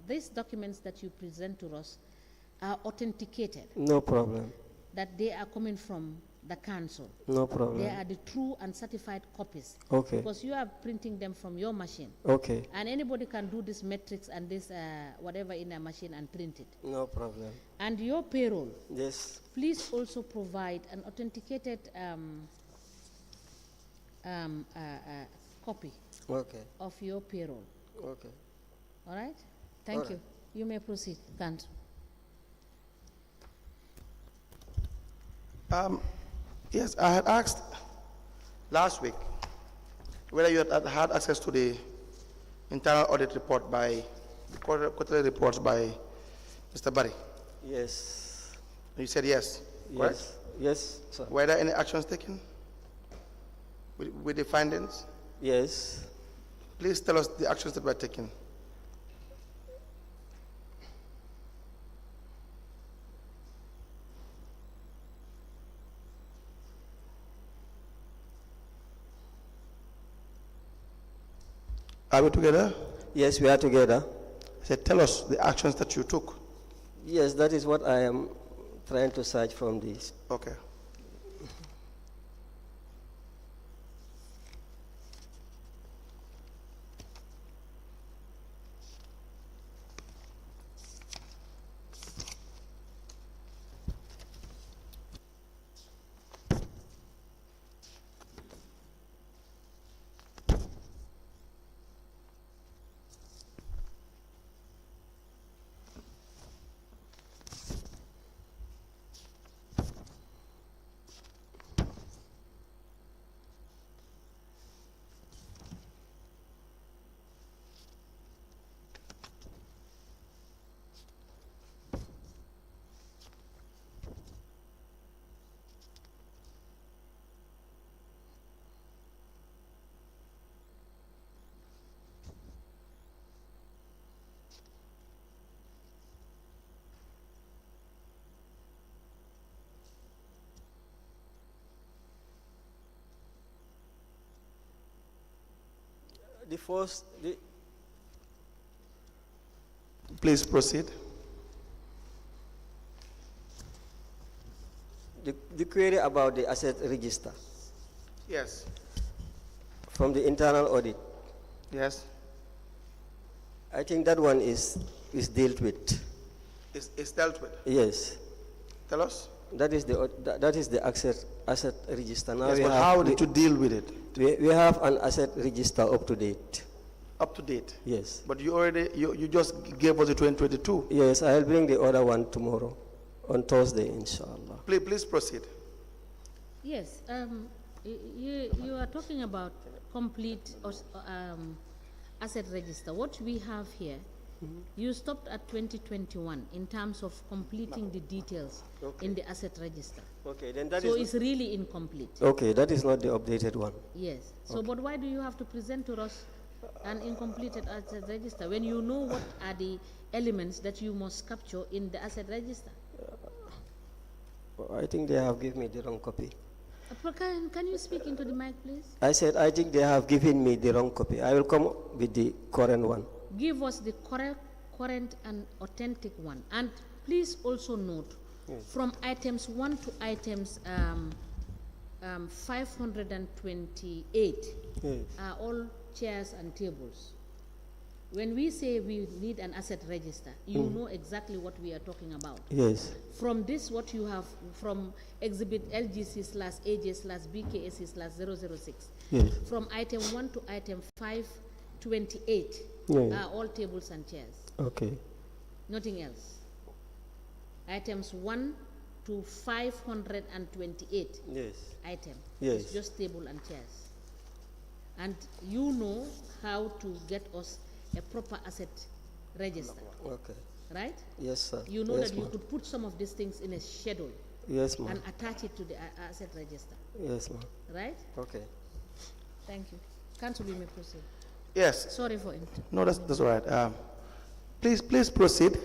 these documents that you present to us are authenticated, No problem. that they are coming from the council. No problem. They are the true and certified copies. Okay. Because you are printing them from your machine. Okay. And anybody can do this metrics and this whatever in a machine and print it. No problem. And your payroll, Yes. please also provide an authenticated copy Okay. of your payroll. Okay. All right? Thank All you. right. You may proceed, Council. yes, I had asked last week whether you had access to the internal audit report by quarterly reports by Mr. Barry. Yes. You said yes, correct? Yes. Yes, sir. Were there any actions taken with the findings? Yes. Please tell us the actions that were taken. Are we together? Yes, we are together. I said, tell us the actions that you took. Yes, that is what I am trying to search from this. Okay. Please proceed. The query about the asset register Yes. from the internal audit, Yes. I think that one is dealt with. It's dealt with. Yes, Tell us. that is the asset register. Now Yes, we but have how did you deal with it? we have an asset register up to date. Up to date. Yes. But you just gave us the 2022. Yes, I'll bring the other one tomorrow, on Thursday, inshallah. Please proceed. Yes, you are talking about complete asset register. What we have here, you stopped at 2021 in terms of completing the details in the asset register. Okay, then that So is. it's really incomplete. Okay, that is not the updated one. Yes. So, but why do you have to present to us an incompleted asset register when you know what are the elements that you must capture in the asset register? I think they have given me the wrong copy. Can you speak into the mic, please? I said, I think they have given me the wrong copy. I will come with the current one. Give us the current and authentic one. And please also note, from items 1 to items 528 are all chairs and tables. When we say we need an asset register, you know exactly what we are talking about. Yes. From this, what you have from exhibit LGC/AJ/BKSC/006, Yes. from item 1 to item 528 are all tables and chairs. Okay. Nothing else. Items 1 to 528 Yes. item. Yes. It's just table and chairs. And you know how to get us a proper asset register, Okay. right? Yes, sir. You know Yes, that you ma'am. could put some of these things in a schedule Yes, ma'am. and attach it to the asset register, Yes, ma'am. right? Okay. Thank you. Council, we may proceed. Yes. Sorry for it. No, that's all right. Please proceed.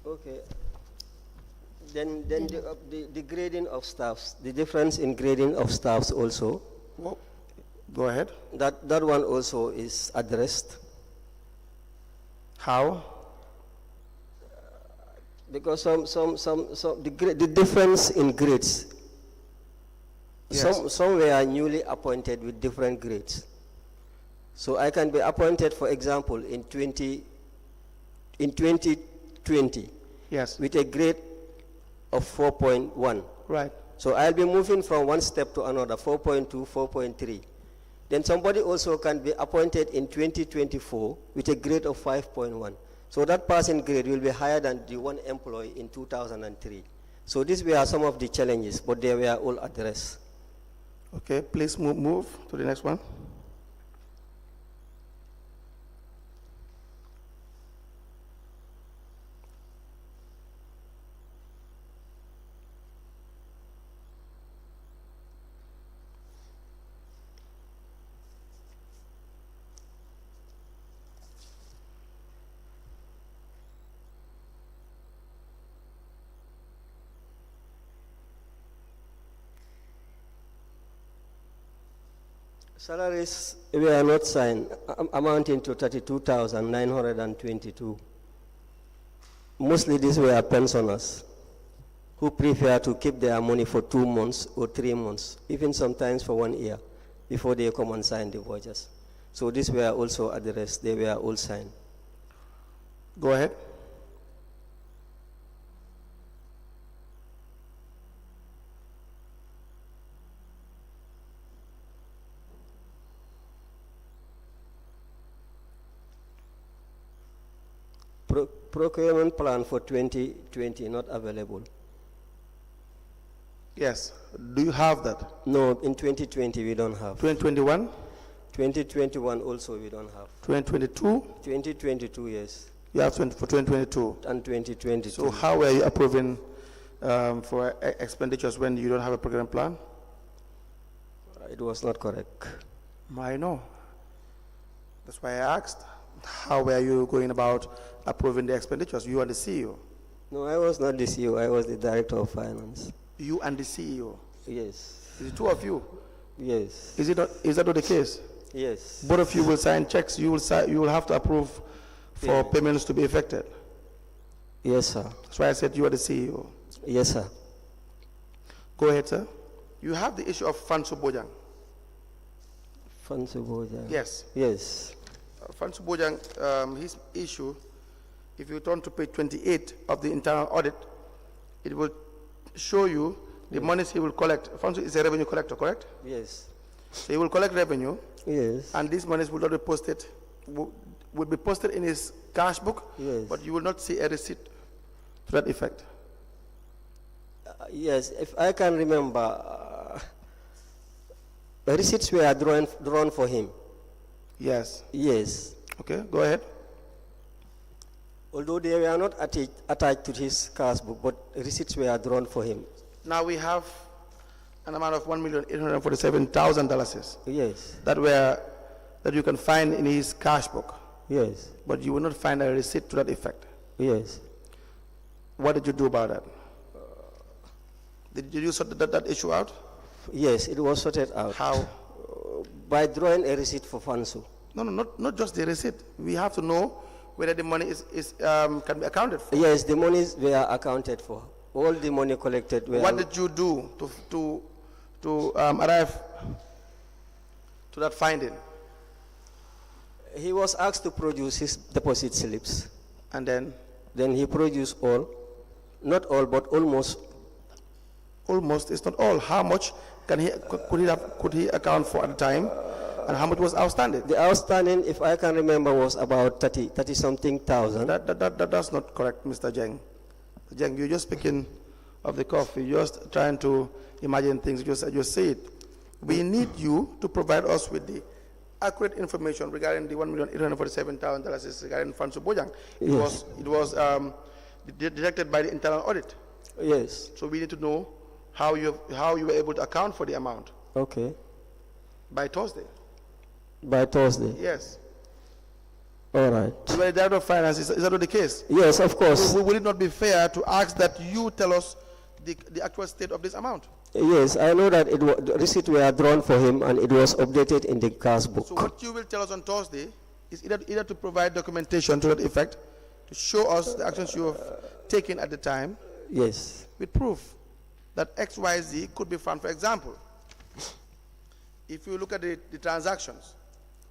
Okay. Then the grading of staffs, the difference in grading of staffs also, Well, go ahead. that one also is addressed. How? Because the difference in grades, Yes. some were newly appointed with different grades. So I can be appointed, for example, in 2020 Yes. with a grade of 4.1. Right. So I'll be moving from one step to another, 4.2, 4.3. Then somebody also can be appointed in 2024 with a grade of 5.1. So that passing grade will be higher than the one employee in 2003. So these were some of the challenges, but they were all addressed. Okay, please move to the next one. Salaries were not signed, amounting to 32,922. Mostly these were pensioners who prefer to keep their money for 2 months or 3 months, even sometimes for 1 year, before they come and sign the vouchers. So these were also addressed, they were all signed. Go ahead. Procurement plan for 2020 not available. Yes. Do you have that? No, in 2020 we don't have. 2021? 2021 also we don't have. 2022? 2022, yes, You have for 2022. and 2022. So how are you approving for expenditures when you don't have a program plan? It was not correct. I know. That's why I asked. How were you going about approving the expenditures? You and the CEO. No, I was not the CEO, I was the director of finance. You and the CEO. Yes, Is it two of you? yes. Is that not the case? Yes. Both of you will sign checks. You will have to approve for payments to be effected. Yes, sir. That's why I said you are the CEO. Yes, sir. Go ahead, sir. You have the issue of Fansu Bojang. Fansu Bojang. Yes. Yes. Fansu Bojang, his issue, if you turn to page 28 of the internal audit, it will show you the monies he will collect. Fansu is a revenue collector, correct? Yes. So he will collect revenue. Yes. And these monies will not be posted, will be posted in his cash book, Yes. but you will not see a receipt to that effect. Yes, if I can remember, receipts were drawn for him. Yes. Yes. Okay, go ahead. Although they were not attached to his cash book, but receipts were drawn for him. Now we have an amount of $1,847,000 Yes. that you can find in his cash book, Yes. but you will not find a receipt to that effect. Yes. What did you do about that? Did you sort that issue out? Yes, it was sorted out. How? By drawing a receipt for Fansu. No, not just the receipt. We have to know whether the money can be accounted for. Yes, the monies were accounted for. All the money collected were. What did you do to arrive to that finding? He was asked to produce his deposit slips. And then? Then he produced all. Not all, but almost. Almost, it's not all. How much could he account for at the time, and how much was outstanding? The outstanding, if I can remember, was about 30 something thousand. That's not correct, Mr. Jeng. Jeng, you're just speaking of the cuff. You're just trying to imagine things. Just say it. We need you to provide us with the accurate information regarding the $1,847,000 regarding Fansu Bojang. Yes. It was detected by the internal audit. Yes. So we need to know how you were able to account for the amount. Okay. By Thursday. By Thursday. Yes. All right. You are the Director of Finance. Is that not the case? Yes, of course. Will it not be fair to ask that you tell us the actual state of this amount? Yes, I know that the receipts were drawn for him and it was updated in the cash book. So what you will tell us on Thursday is either to provide documentation to that effect, to show us the actions you have taken at the time. Yes. With proof that XYZ could be found. For example, if you look at the transactions,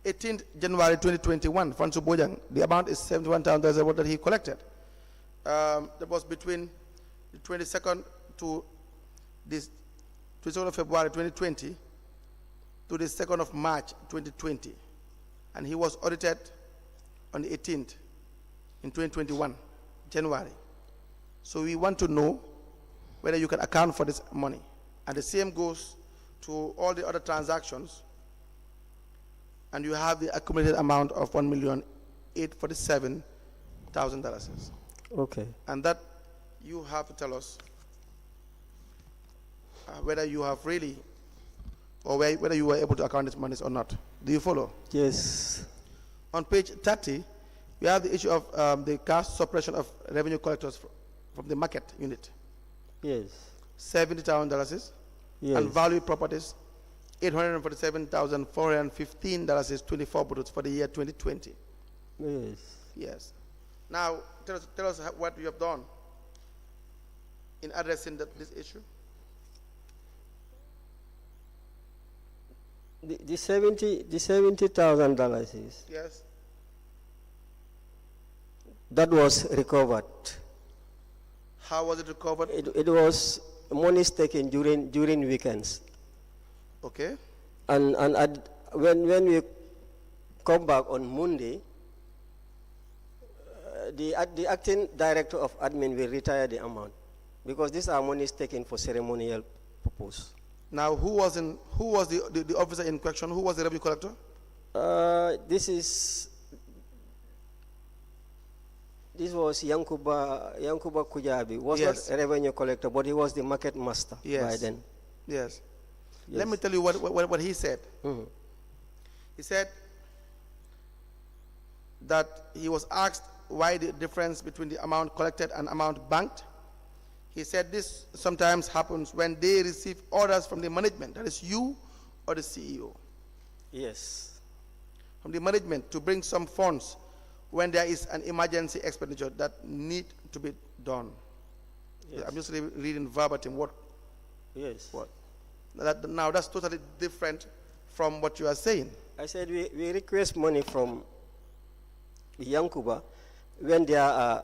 18th January 2021, Fansu Bojang, the amount is $71,000 that he collected. That was between the 22nd to this 22nd of February 2020 to the 2nd of March 2020. And he was audited on the 18th in 2021, January. So we want to know whether you can account for this money. And the same goes to all the other transactions. And you have the accumulated amount of $1,847,000. Okay. And that you have to tell us whether you have really, or whether you were able to account these monies or not. Do you follow? Yes. On page 30, we have the issue of the cash suppression of revenue collectors from the market unit. Yes. $70,000. Yes. And value properties, $847,415.24 bucks for the year 2020. Yes. Yes. Now, tell us what you have done in addressing this issue. The $70,000 is. Yes. That was recovered. How was it recovered? It was monies taken during weekends. Okay. And when we come back on Monday, the acting director of admin will retire the amount because these are monies taken for ceremonial purpose. Now, who was the officer in question? Who was the revenue collector? This was Yankuba Kujabi. Was Yes. not a revenue collector, but he was the market master by then. Yes. Yes. Let me tell you what he said. Mm-hmm. He said that he was asked why the difference between the amount collected and amount banked. He said this sometimes happens when they receive orders from the management, that is you or the CEO. Yes. from the management to bring some funds when there is an emergency expenditure that need to be done. Yes. I'm just reading verbatim what. Yes. What? Now that's totally different from what you are saying. I said we request money from Yankuba when there are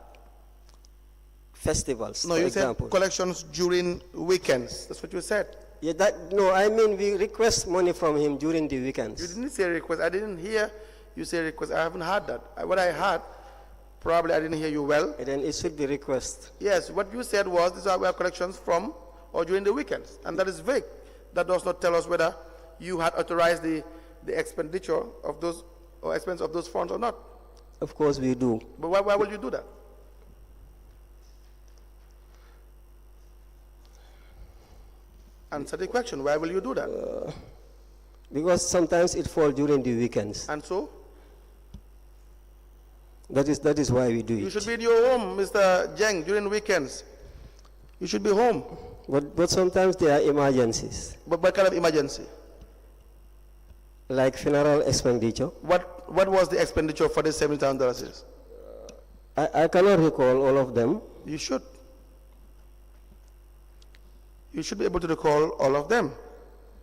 festivals, No, for you example. said collections during weekends. That's what you said. Yeah, no, I mean we request money from him during the weekends. You didn't say request. I didn't hear you say request. I haven't heard that. What I heard, probably I didn't hear you well. And then it should be request. Yes, what you said was these are where collections from or during the weekends. And that is vague. That does not tell us whether you had authorized the expenditure of those or expense of those funds or not. Of course we do. But why will you do that? Answer the question. Why will you do that? Because sometimes it falls during the weekends. And so? That is why we do it. You should be in your home, Mr. Jeng, during weekends. You should be home. But sometimes there are emergencies. But what kind of emergency? Like funeral expenditure. What was the expenditure for the $70,000? I cannot recall all of them. You should. You should be able to recall all of them,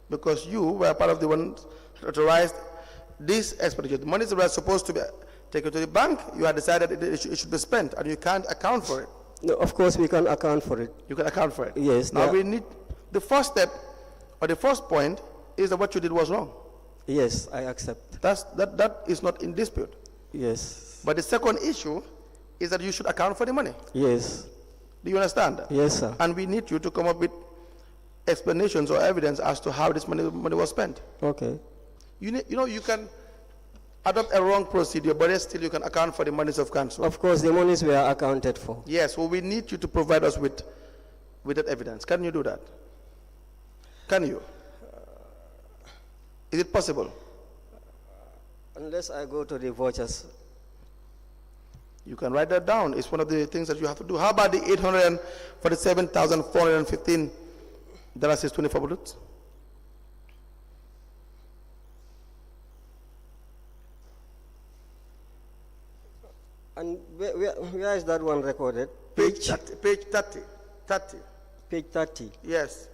because you were part of the ones that authorized this expenditure. The money that was supposed to be taken to the bank, you had decided it should be spent, and you can't account for it. No, of course we can account for it. You can account for it. Yes. Now we need, the first step, or the first point, is that what you did was wrong. Yes, I accept. That is not in dispute. Yes. But the second issue is that you should account for the money. Yes. Do you understand? Yes, sir. And we need you to come up with explanations or evidence as to how this money was spent. Okay. You can adopt a wrong procedure, but still you can account for the monies of council. Of course, the monies were accounted for. Yes, well, we need you to provide us with that evidence. Can you do that? Can you? Is it possible? Unless I go to the vouchers. You can write that down. It's one of the things that you have to do. How about the $847,415 is 24 bullets? And where is that one recorded? Page 30. Page 30. 30. Page 30. Yes.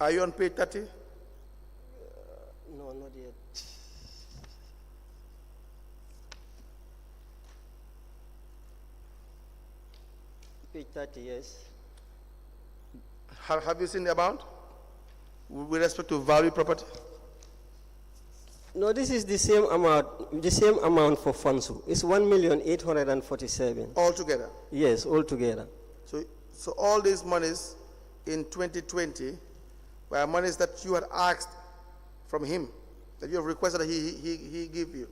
Are you on page 30? No, not yet. Page 30, yes. Have you seen the amount with respect to value property? No, this is the same amount for Fansu. It's 1,847,000. Altogether? Yes, altogether. So all these monies in 2020 were monies that you had asked from him, that you have requested that he give you?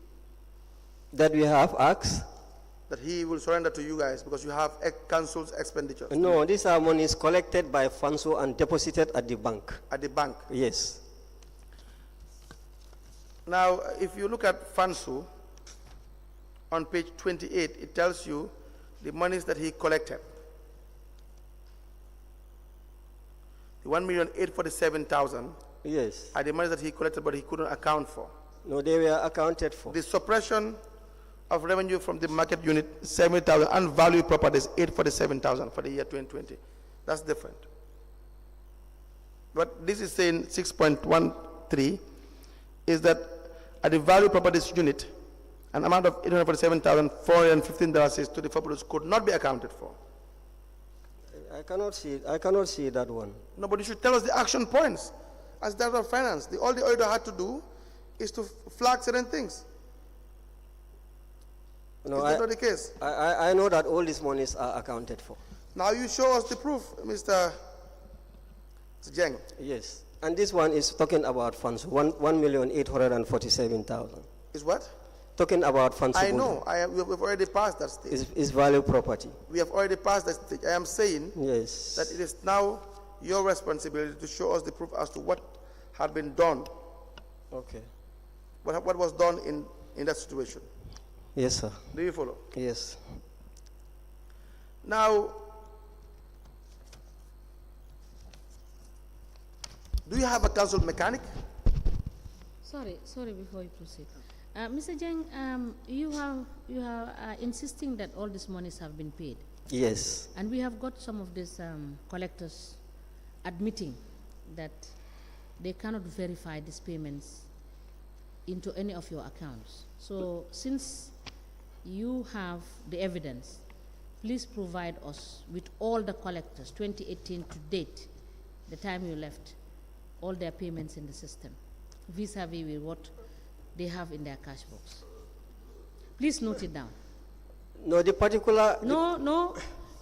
That we have asked? That he will surrender to you guys because you have council's expenditures? No, these are monies collected by Fansu and deposited at the bank. At the bank? Yes. Now, if you look at Fansu, on page 28, it tells you the monies that he collected. The 1,847,000. Yes. Are the monies that he collected but he couldn't account for. No, they were accounted for. The suppression of revenue from the market unit, 70,000, and value properties, 847,000 for the year 2020. That's different. What this is saying, 6.13, is that at the value properties unit, an amount of $847,415 to the public could not be accounted for. I cannot see that one. No, but you should tell us the action points. As Director of Finance, all the auditor had to do is to flag certain things. No, is that not the case? I know that all these monies are accounted for. Now you show us the proof, Mr. Jeng. Yes. And this one is talking about funds, 1,847,000. Is what? Talking about funds. I know. We've already passed that stage. Is value property. We have already passed that stage. I am saying yes, that it is now your responsibility to show us the proof as to what had been done. Okay. What was done in that situation. Yes, sir. Do you follow? Yes. Now, Do you have a council mechanic? Sorry, before you proceed. Mr. Jeng, you are insisting that all these monies have been paid. Yes. And we have got some of these collectors admitting that they cannot verify these payments into any of your accounts. So since you have the evidence, please provide us with all the collectors, 2018 to date, the time you left, all their payments in the system, vis-a-vis with what they have in their cash box. Please note it down. No, the particular... No,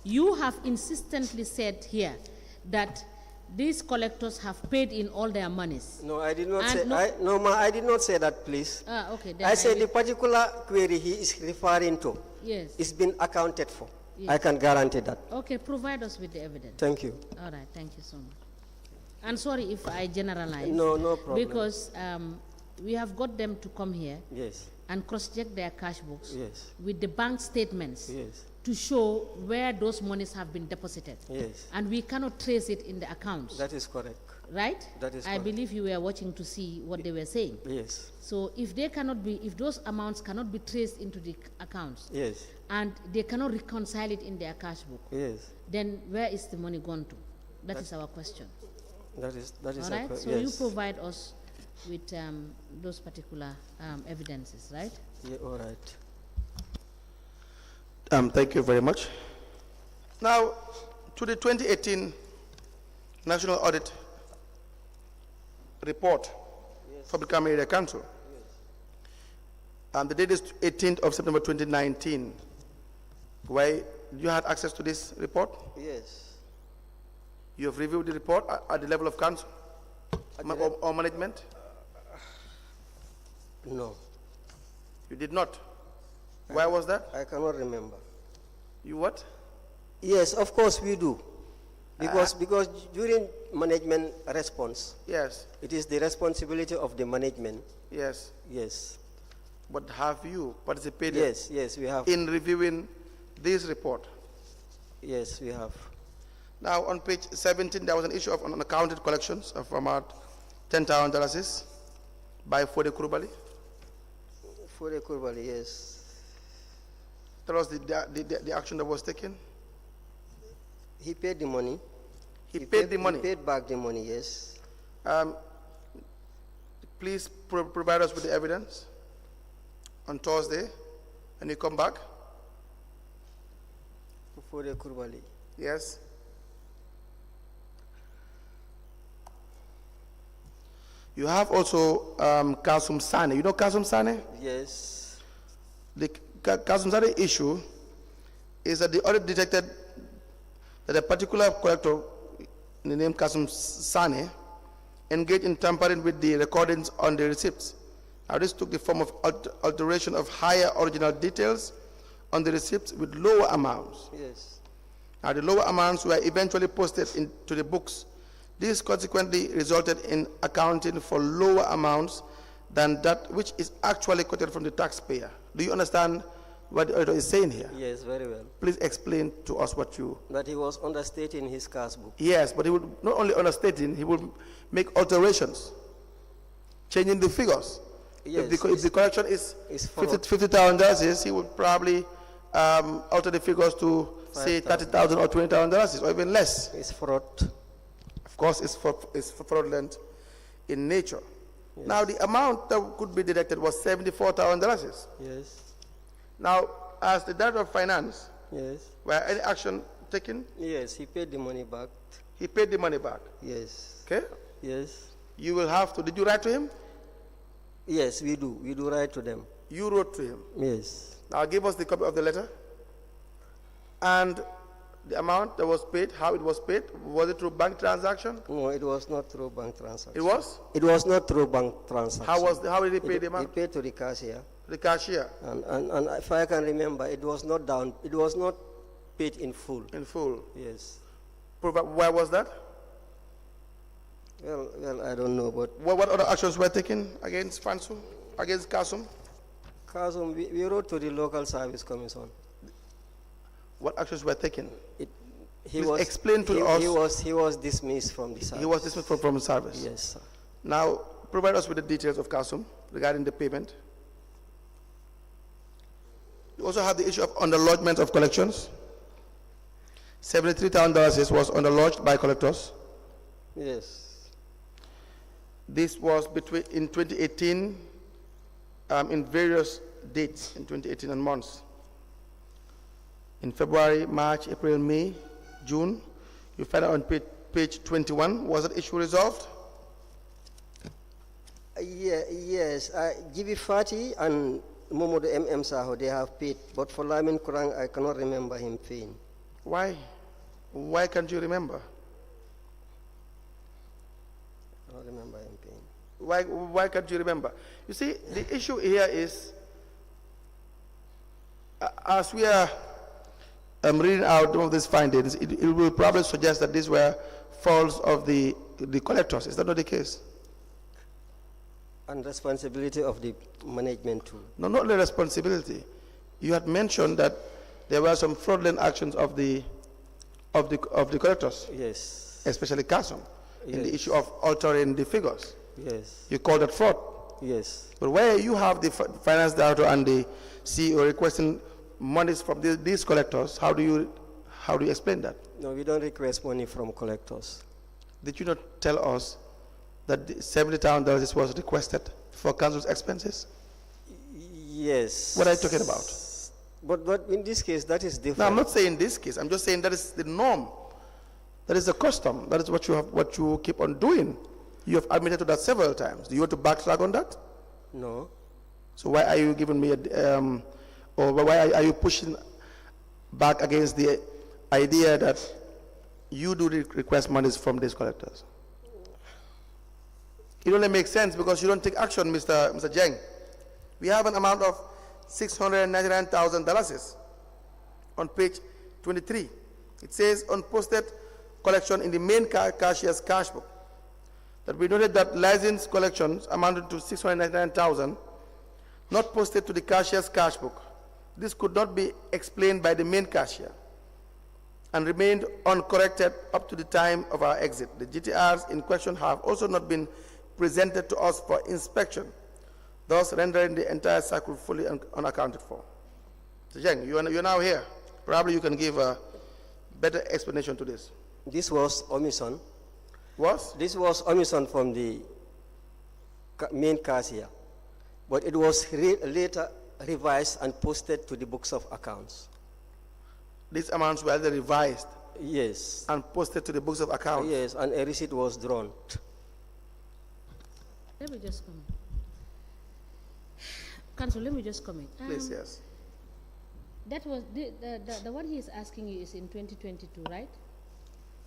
you have insistently said here that these collectors have paid in all their monies. No, I did not And say... no- I did not say that, please. Okay, then I said the particular query he is referring to Yes. is been accounted for. Yes. I can guarantee that. Okay, provide us with the evidence. Thank you. All right, thank you so much. And sorry if I generalize. No problem. Because we have got them to come here Yes. and cross-check their cash books Yes. with the bank statements Yes. to show where those monies have been deposited. Yes. And we cannot trace it in the accounts, That is correct. right? that is I correct. believe you were watching to see what they were saying. Yes. So if those amounts cannot be traced into the accounts, Yes. and they cannot reconcile it in their cash book, Yes. then where is the money gone to? That is our question. That is All right? So yes. you provide us with those particular evidences, right? Yeah, all right. Thank you very much. Now, to the 2018 National Audit Report for the Gambia Area Council. The date is 18th of September 2019. Why you had access to this report? Yes. You have reviewed the report at the level of council or management? No. You did not. Why was that? I cannot remember. You what? Yes, of course we do. Because during management response, Yes, it is the responsibility of the management. yes. Yes. But have you participated Yes, we have. in reviewing this report? Yes, we have. Now, on page 17, there was an issue of unaccounted collections of about $10,000 by Fode Kurubali. For the Kurbali, yes. Tell us the action that was taken. He paid the money. He paid the money. He paid back the money, yes. Please provide us with the evidence on Thursday, and you come back. For the Kurbali. Yes. You have also Kasum Sane. You know Kasum Sane? Yes. The Kasum Sane issue is that the audit detected that a particular collector, in the name Kasum Sane, engaged in tampering with the recordings on the receipts. Now, this took the form of alteration of higher original details on the receipts with lower amounts. Yes. Now, the lower amounts were eventually posted into the books. This consequently resulted in accounting for lower amounts than that which is actually quoted from the taxpayer. Do you understand what the auditor is saying here? Yes, very well. Please explain to us what you... That he was understating his cash book. Yes, but he would not only understating, he would make alterations, changing the figures. Yes, If the collection is fraud. $50,000, he would probably alter the figures to say $30,000 or $20,000 or even less. It's fraud. Of course, it's fraudulent in nature. Yes. Now, the amount that could be deducted was $74,000. Yes. Now, as the director of finance, Yes. were any action taken? Yes, he paid the money back. He paid the money back. Yes. Okay? Yes. You will have to. Did you write to him? Yes, we do. We do write to them. You wrote to him. Yes. Now, give us the copy of the letter. And the amount that was paid, how it was paid, was it through bank transaction? No, it was not through bank transaction. It was? It was not through bank transaction. How did he pay the He amount? paid to the cashier. The cashier, And if I can remember, it was not paid in full. in full. Yes. Where was that? Well, I don't know, but What other actions were taken against Fansu, against Kasum? Kazum, we wrote to the local service commission. What actions were taken? Please explain to us. He was dismissed from the service. He was dismissed from the service. Yes, sir. Now, provide us with the details of Kasum regarding the payment. You also have the issue of underlodgement of collections. $73,000 was underlodged by collectors. Yes. This was in 2018, in various dates in 2018 and months. In February, March, April, May, June. You find out on page 21. Was that issue resolved? Yes. GB Fati and Momodo MM Saho, they have paid. But for Lamin Kurang, I cannot remember him paying. Why? Why can't you remember? I don't remember him paying. Why can't you remember? You see, the issue here is, as we are reading out some of these findings, it will probably suggest that these were faults of the collectors. Is that not the case? And responsibility of the management too. No, not the responsibility. You had mentioned that there were some fraudulent actions of the collectors. Yes. Especially Kasum, Yes. in the issue of altering the figures. Yes. You call that fraud. Yes. But where you have the finance director and the CEO requesting monies from these collectors, how do you explain that? No, we don't request money from collectors. Did you not tell us that $70,000 was requested for council's expenses? Yes. What are you talking about? But in this case, that is different. No, I'm not saying this case. I'm just saying that is the norm. That is the custom. That is what you keep on doing. You have admitted to that several times. Do you want to backtrack on that? No. So why are you giving me or why are you pushing back against the idea that you do request monies from these collectors? It only makes sense because you don't take action, Mr. Jeng. We have an amount of $699,000 on page 23. It says unposted collection in the main cashier's cash book. That we noted that licensed collections amounted to $699,000, not posted to the cashier's cash book. This could not be explained by the main cashier and remained uncorrected up to the time of our exit. The GTRs in question have also not been presented to us for inspection, thus rendering the entire cycle fully unaccounted for. So Jeng, you're now here. Probably you can give a better explanation to this. This was omission. This was omission from the main cashier, but it was later revised and posted to the books of accounts. These amounts were revised? Yes. And posted to the books of accounts? Yes, and a receipt was drawn. Let me just comment. Council, let me just comment. Please, yes. That was the one he is asking you is in 2022, right?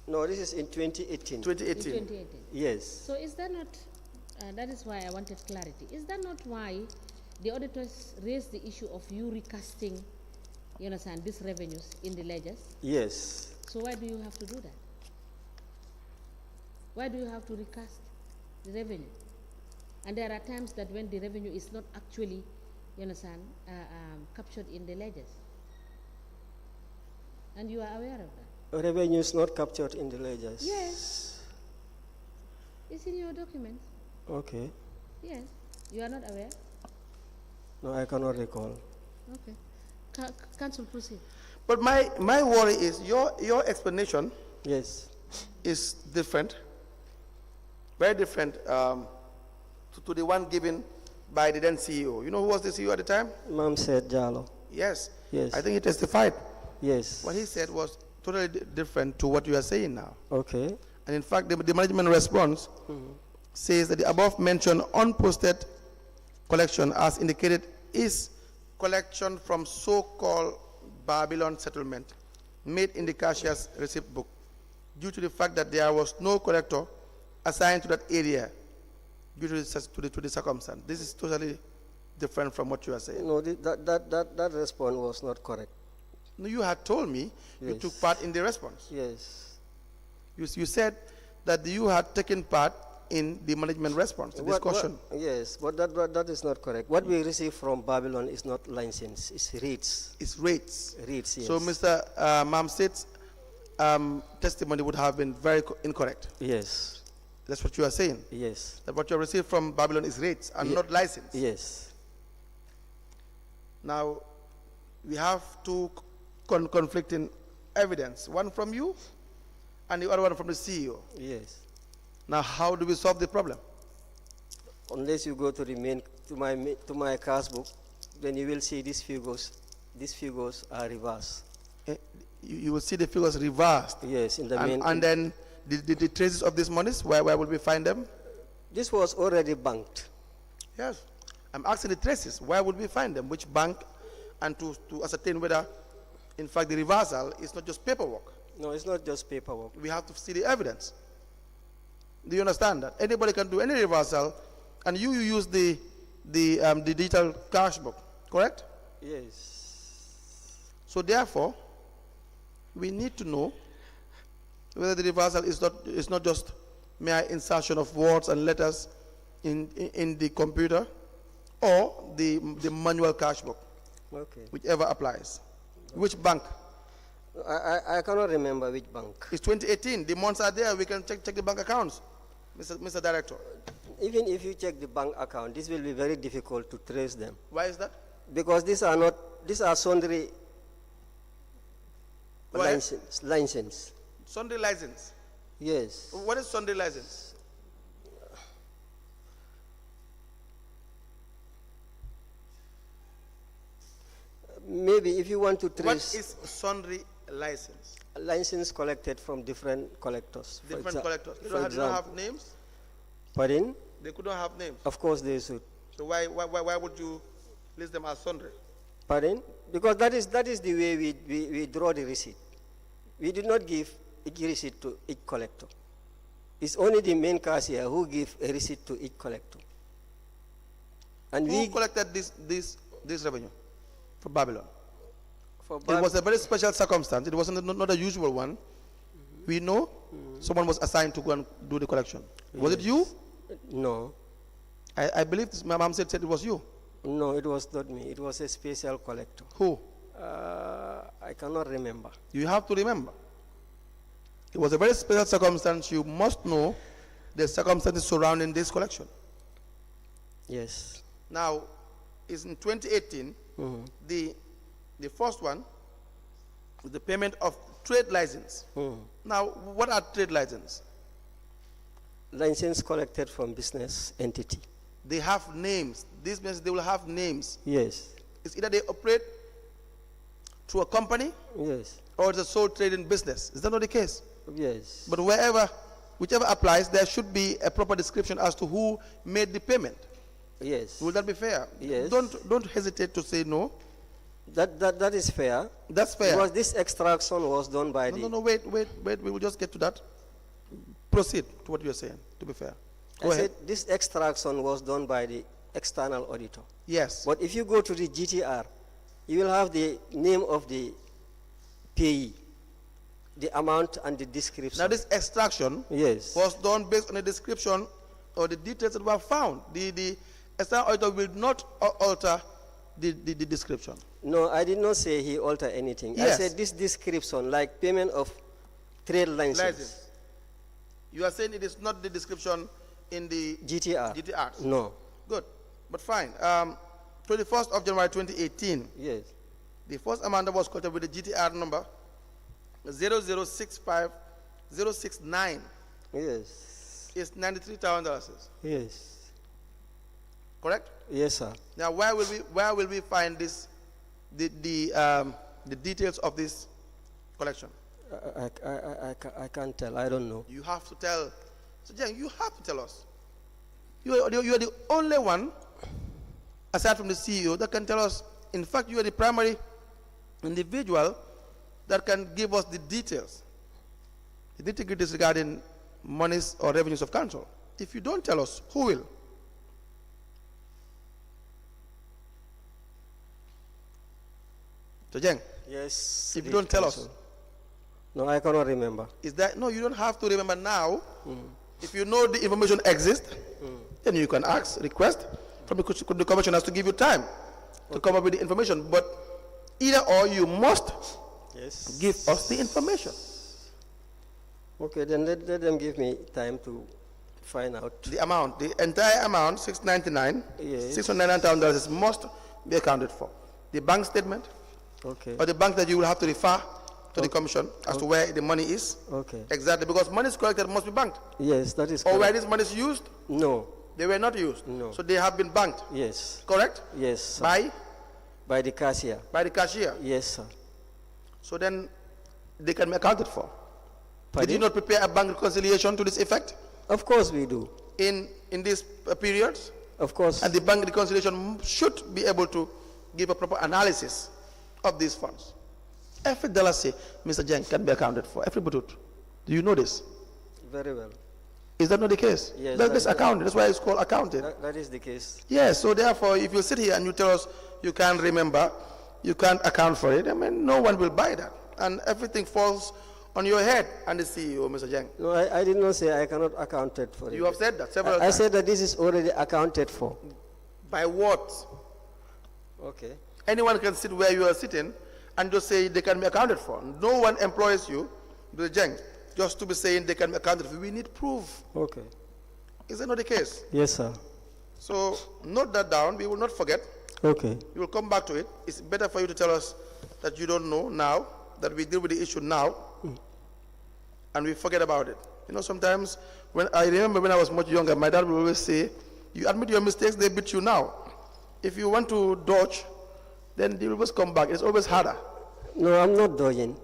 No, this is in 2018. 2018. In 2018. Yes. So is that not, that is why I wanted clarity. Is that not why the auditors raised the issue of you recasting, you understand, these revenues in the ledgers? Yes. So why do you have to do that? Why do you have to recast the revenue? And there are times that when the revenue is not actually, you understand, captured in the ledgers. And you are aware of that. Revenue is not captured in the ledgers. Yes. It's in your documents. Okay. Yes. You are not aware? No, I cannot recall. Okay. Council, proceed. But my worry is your explanation. Yes. Is different, very different to the one given by the then CEO. You know who was the CEO at the time? Ma'am said Jalo. Yes. Yes. I think he testified. Yes. What he said was totally different to what you are saying now. Okay. And in fact, the management response says that the above mentioned unposted collection, as indicated, is collection from so-called Babylon settlement made in the cashier's receipt book, due to the fact that there was no collector assigned to that area due to the circumstance. This is totally different from what you are saying. No, that response was not correct. No, you had told me you took part in the response. Yes. You said that you had taken part in the management response, the discussion. Yes, but that is not correct. What we receive from Babylon is not license, it's rates. It's rates. Rates, yes. So Mr. Mamsit testimony would have been very incorrect. Yes. That's what you are saying. Yes. That what you have received from Babylon is rates and not license. Yes. Now, we have two conflicting evidence. One from you and the other one from the CEO. Yes. Now, how do we solve the problem? Unless you go to the to my cash book, then you will see these figures. These figures are reversed. You will see the figures reversed. Yes, in the and then the traces of these monies, where will we find them? This was already banked. Yes. I'm asking the traces. Where would we find them? Which bank? And to ascertain whether, in fact, the reversal is not just paperwork. No, it's not just paperwork. We have to see the evidence. Do you understand that? Anybody can do any reversal, and you use the digital cash book, correct? Yes. So therefore, we need to know whether the reversal is not just mere insertion of words and letters in the computer, or the manual cash book. Okay. Whichever applies. Which bank? I cannot remember which bank. It's 2018. The months are there. We can check the bank accounts, Mr. Director. Even if you check the bank account, this will be very difficult to trace them. Why is that? Because these are sundry license. Sundry license? Yes. What is sundry license? Maybe if you want to trace. What is sundry license? License collected from different collectors. Different collectors. They don't have names? Pardon? They couldn't have names. Of course they should. So why would you list them as sundry? Pardon? Because that is the way we draw the receipt. We did not give a receipt to each collector. It's only the main cashier who give a receipt to each collector. And who collected this revenue for Babylon? It was a very special circumstance. It wasn't not a usual one. We know someone was assigned to go and do the collection. Was it you? No. I believe my mom said it was you. No, it was not me. It was a special collector. Who? I cannot remember. You have to remember. It was a very special circumstance. You must know the circumstances surrounding this collection. Yes. Now, it's in 2018, the first one is the payment of trade license. Now, what are trade license? License collected from business entity. They have names. These means they will have names. Yes. It's either they operate through a company, yes, or it's a sole trading business. Is that not the case? Yes. But whichever applies, there should be a proper description as to who made the payment. Yes. Will that be fair? Yes. Don't hesitate to say no. That is fair. That's fair. Because this extraction was done by wait. We will just get to that. Proceed to what you're saying, to be fair. Go ahead. said this extraction was done by the external auditor. Yes. But if you go to the GTR, you will have the name of the payee, the amount and the description. Now this extraction was done based on the description or the details that were found. The external auditor will not alter the description. No, I did not say he altered anything. Yes. I said this description, like payment of trade license. You are saying it is not the description in the GTR? No. Good. But fine. 21st of January 2018. Yes. The first amount that was quoted with the GTR number 0065069. Yes. Is $93,000. Yes. Correct? Yes, sir. Now, where will we find this? The details of this collection. I can't tell. I don't know. You have to tell. So, Jeng, you have to tell us. You are the only one, aside from the CEO, that can tell us. In fact, you are the primary individual that can give us the details, the nitty-gritties regarding monies or revenues of council. If you don't tell us, who will? So, Jeng. Yes. If you don't tell us. No, I cannot remember. Is that no? You don't have to remember now. If you know the information exists, then you can ask, request from the commissioners to give you time to come up with the information. But either or, you must give us the information. Okay, then let them give me time to find out. The amount, the entire amount, $699, Yes. $699 must be accounted for. The bank statement, Okay. or the bank that you will have to refer to the commission as to where the money is. Okay. Exactly, because money is collected must be banked. Yes, that is Or where correct. this money is used, No. they were not used. No. So they have been banked, Yes. correct? Yes, sir. By the cashier. the cashier. Yes, sir. So then they can be accounted for. Pardon? Did you not prepare a bank reconciliation to this effect Of course we do. in these periods? Of course. And the bank reconciliation should be able to give a proper analysis of these funds. Every dollar, say, Mr. Jeng, can be accounted for. Every butut. Do you know this? Very well. Is that not the case? Yes, That's accounting. That's why it's called accounting. That is the case. Yes, so therefore, if you sit here and you tell us you can't remember, you can't account for it, I mean, no one will buy that. And everything falls on your head and the CEO, Mr. Jeng. No, I did not say I cannot account it for it. You have said that several I times. said that this is already accounted for. By what? Okay. Anyone can sit where you are sitting and just say they can be accounted for. No one employs you, Mr. Jeng, just to be saying they can be accounted for. We need proof. Okay. Is that not the case? Yes, sir. So note that down. We will not forget. Okay. You will come back to it. It's better for you to tell us that you don't know now, that we deal with the issue now, and we forget about it. You know, sometimes I remember when I was much younger, my dad would always say, you admit your mistakes, they beat you now. If you want to dodge, then they will always come back. It's always harder. No, I'm not dodging.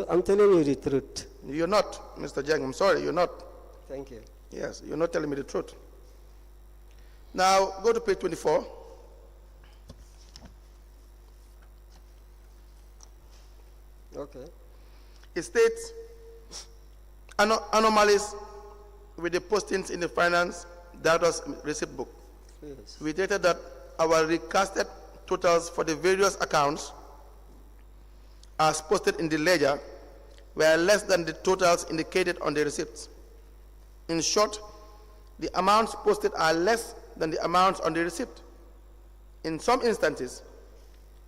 I'm telling you the truth. You're not, Mr. Jeng. I'm sorry, you're not. Thank you. Yes, you're not telling me the truth. Now, go to page 24. Okay. It states anomalies with the postings in the finance director's receipt book. Yes. We stated that our recasted totals for the various accounts as posted in the ledger were less than the totals indicated on the receipts. In short, the amounts posted are less than the amounts on the receipt. In some instances,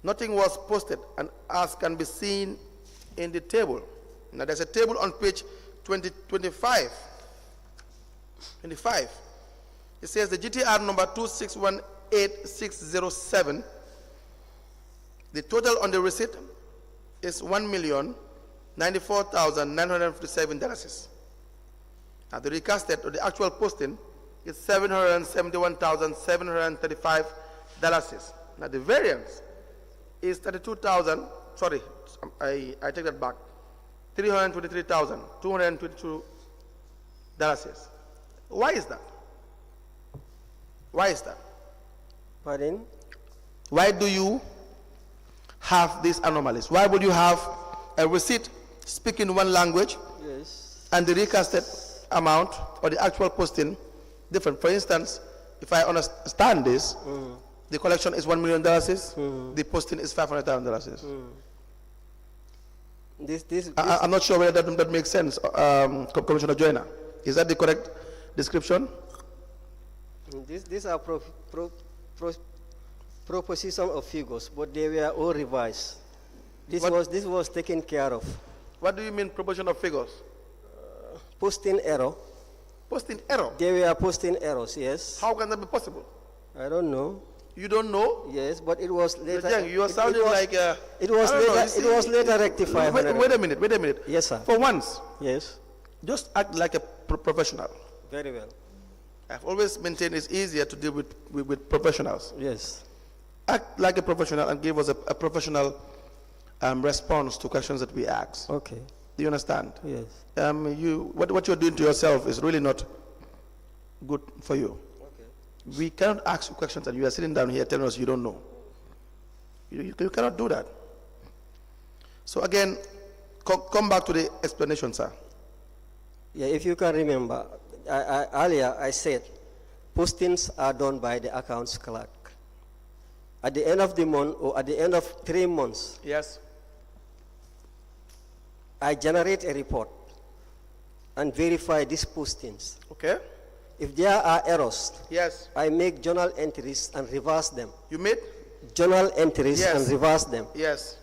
nothing was posted, and as can be seen in the table. Now there's a table on page 25. It says the GTR number 2618607. The total on the receipt is $1,094,957. Now the recasted or the actual posting is $771,735. Now the variance is 32,000. Sorry, I take that back. $323,222. Why is that? Why is that? Pardon? Why do you have these anomalies? Why would you have a receipt speaking one language Yes. and the recasted amount or the actual posting different? For instance, if I understand this, the collection is $1 million, the posting is $500,000. I'm not sure whether that makes sense, Commissioner Joyner. Is that the correct description? These are proposition of figures, but they were all revised. This was taken care of. What do you mean proportion of figures? Posting error. Posting error? They were posting errors, yes. How can that be possible? I don't know. You don't know? Yes, but it was later. Jeng, you are sounding like it was later rectified. Wait a minute. Yes, sir. For once, yes. Just act like a professional. Very well. I've always maintained it's easier to deal with professionals. Yes. Act like a professional and give us a professional response to questions that we ask. Okay. Do you understand? Yes. What you're doing to yourself is really not good for you. Okay. We cannot ask you questions and you are sitting down here telling us you don't know. You cannot do that. So again, come back to the explanation, sir. Yeah, if you can remember, earlier I said postings are done by the accounts clerk. At the end of the month or at the end of 3 months, yes, I generate a report and verify these postings. Okay. If there are errors, yes, I make journal entries and reverse them. You made Journal entries Yes. and reverse them. yes.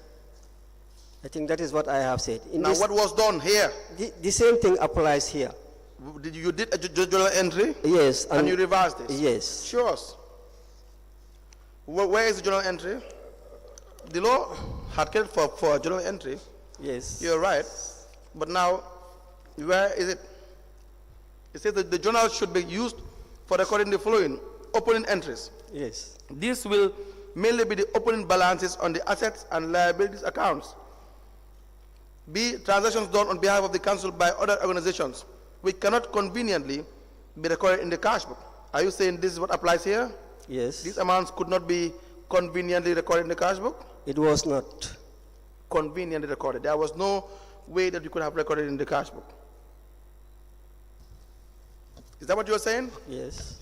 I think that is what I have said. Now, what was done here? The same thing applies here. You did a journal entry? Yes. And you reversed it? Yes. Show us. Where is the journal entry? The law had kept for a journal entry. Yes. You're right. But now, where is it? It says that the journal should be used for recording the following opening entries. Yes. This will mainly be the opening balances on the assets and liabilities accounts. B, transactions done on behalf of the council by other organizations which cannot conveniently be recorded in the cash book. Are you saying this is what applies here? Yes. These amounts could not be conveniently recorded in the cash book? It was not. Conveniently recorded. There was no way that you could have recorded in the cash book. Is that what you're saying? Yes.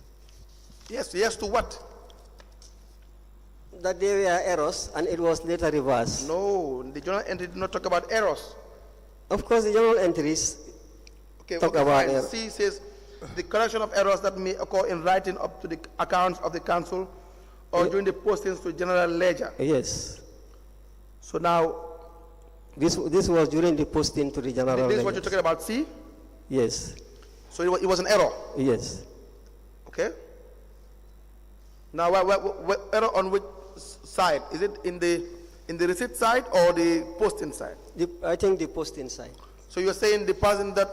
Yes. Yes to what? That there were errors and it was later reversed. No, the journal entry did not talk about errors. Of course, the journal entries talk about errors. C says the correction of errors that may occur in writing up to the accounts of the council or during the postings to general ledger. Yes. So now, this was during the posting to the general ledger. this is what you're talking about, C? Yes. So it was an error? Yes. Okay. Now, what error on which side? Is it in the receipt side or the posting side? I think the posting side. So you're saying the person that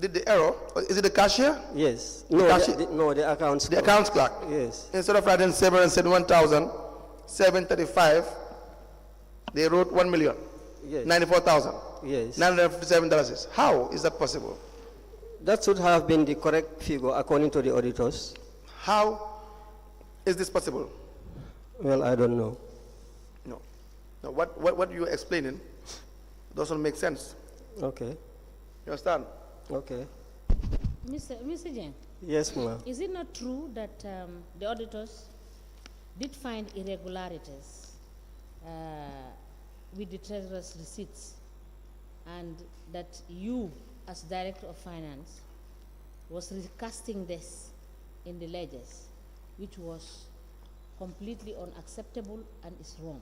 did the error, is it the cashier? Yes. No, the accounts the clerk. accounts clerk. Yes. Instead of writing 771,735, they wrote 1,000,000. Yes. 94,000. Yes. $957. How is that possible? That should have been the correct figure according to the auditors. How is this possible? Well, I don't know. No. No, what you're explaining doesn't make sense. Okay. You understand? Okay. Mr. Jeng, Yes, ma'am. is it not true that the auditors did find irregularities with the treasurer's receipts, and that you, as Director of Finance, was recasting this in the ledgers, which was completely unacceptable and is wrong?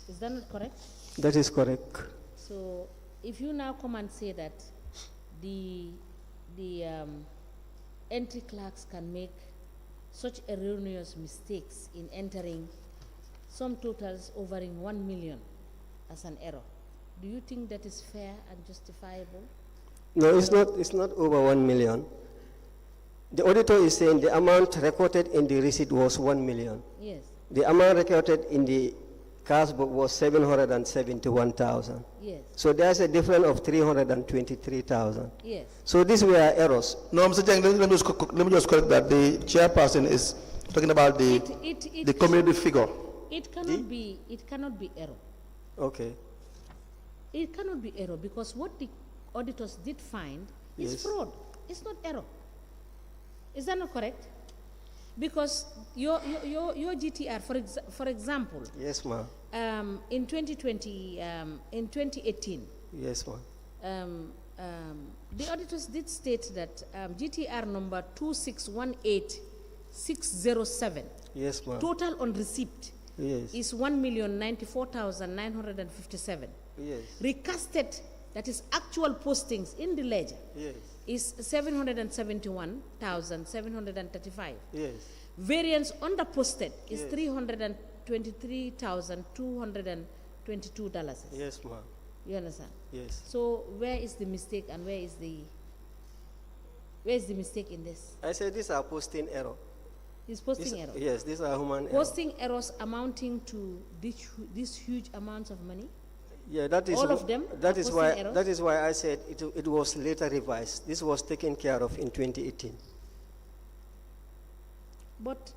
Is that not correct? That is correct. So if you now come and say that the entry clerks can make such erroneous mistakes in entering some totals overing 1 million as an error, do you think that is fair and justifiable? No, it's not over 1 million. The auditor is saying the amount recorded in the receipt was 1 million. Yes. The amount recorded in the cash book was 771,000. Yes. So there's a difference of 323,000. Yes. So these were errors. No, Mr. Jeng, let me just correct that. The chairperson is talking about the community figure. It cannot be error. Okay. It cannot be error because what the auditors did find is Yes. fraud. It's not error. Is that not correct? Because your GTR, for example, Yes, ma'am. in 2018, Yes, ma'am. the auditors did state that GTR number 2618607, Yes, ma'am. total on receipt Yes. is 1,094,957. Yes. Recasted, that is actual postings in the ledger, Yes. is 771,735. Yes. Variance underposted is Yes. $323,222. Yes, ma'am. You understand? Yes. So where is the mistake and where is the mistake in this? I said these are posting error. It's posting error. Yes, these are human error. Posting errors amounting to these huge amounts of money. Yeah, that is all of them That are is posting why. errors? That is why I said it was later revised. This was taken care of in 2018. But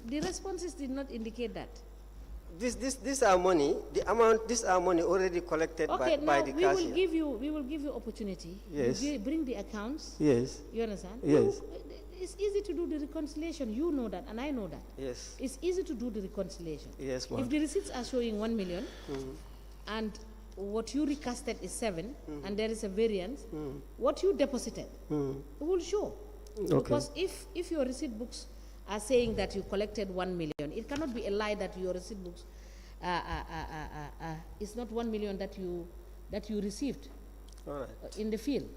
the responses did not indicate that. These are money. The amount. These are money already collected by the we cashier. will give you opportunity. Yes. Bring the accounts. Yes. You understand? Yes. It's easy to do the reconciliation. You know that, and I know that. Yes. It's easy to do the reconciliation. Yes, ma'am. If the receipts are showing 1 million, and what you recasted is 7, and there is a variance, what you deposited will show. Okay. Because if your receipt books are saying that you collected 1 million, it cannot be a lie that your receipt books it's not 1 million that you received All right. in the field.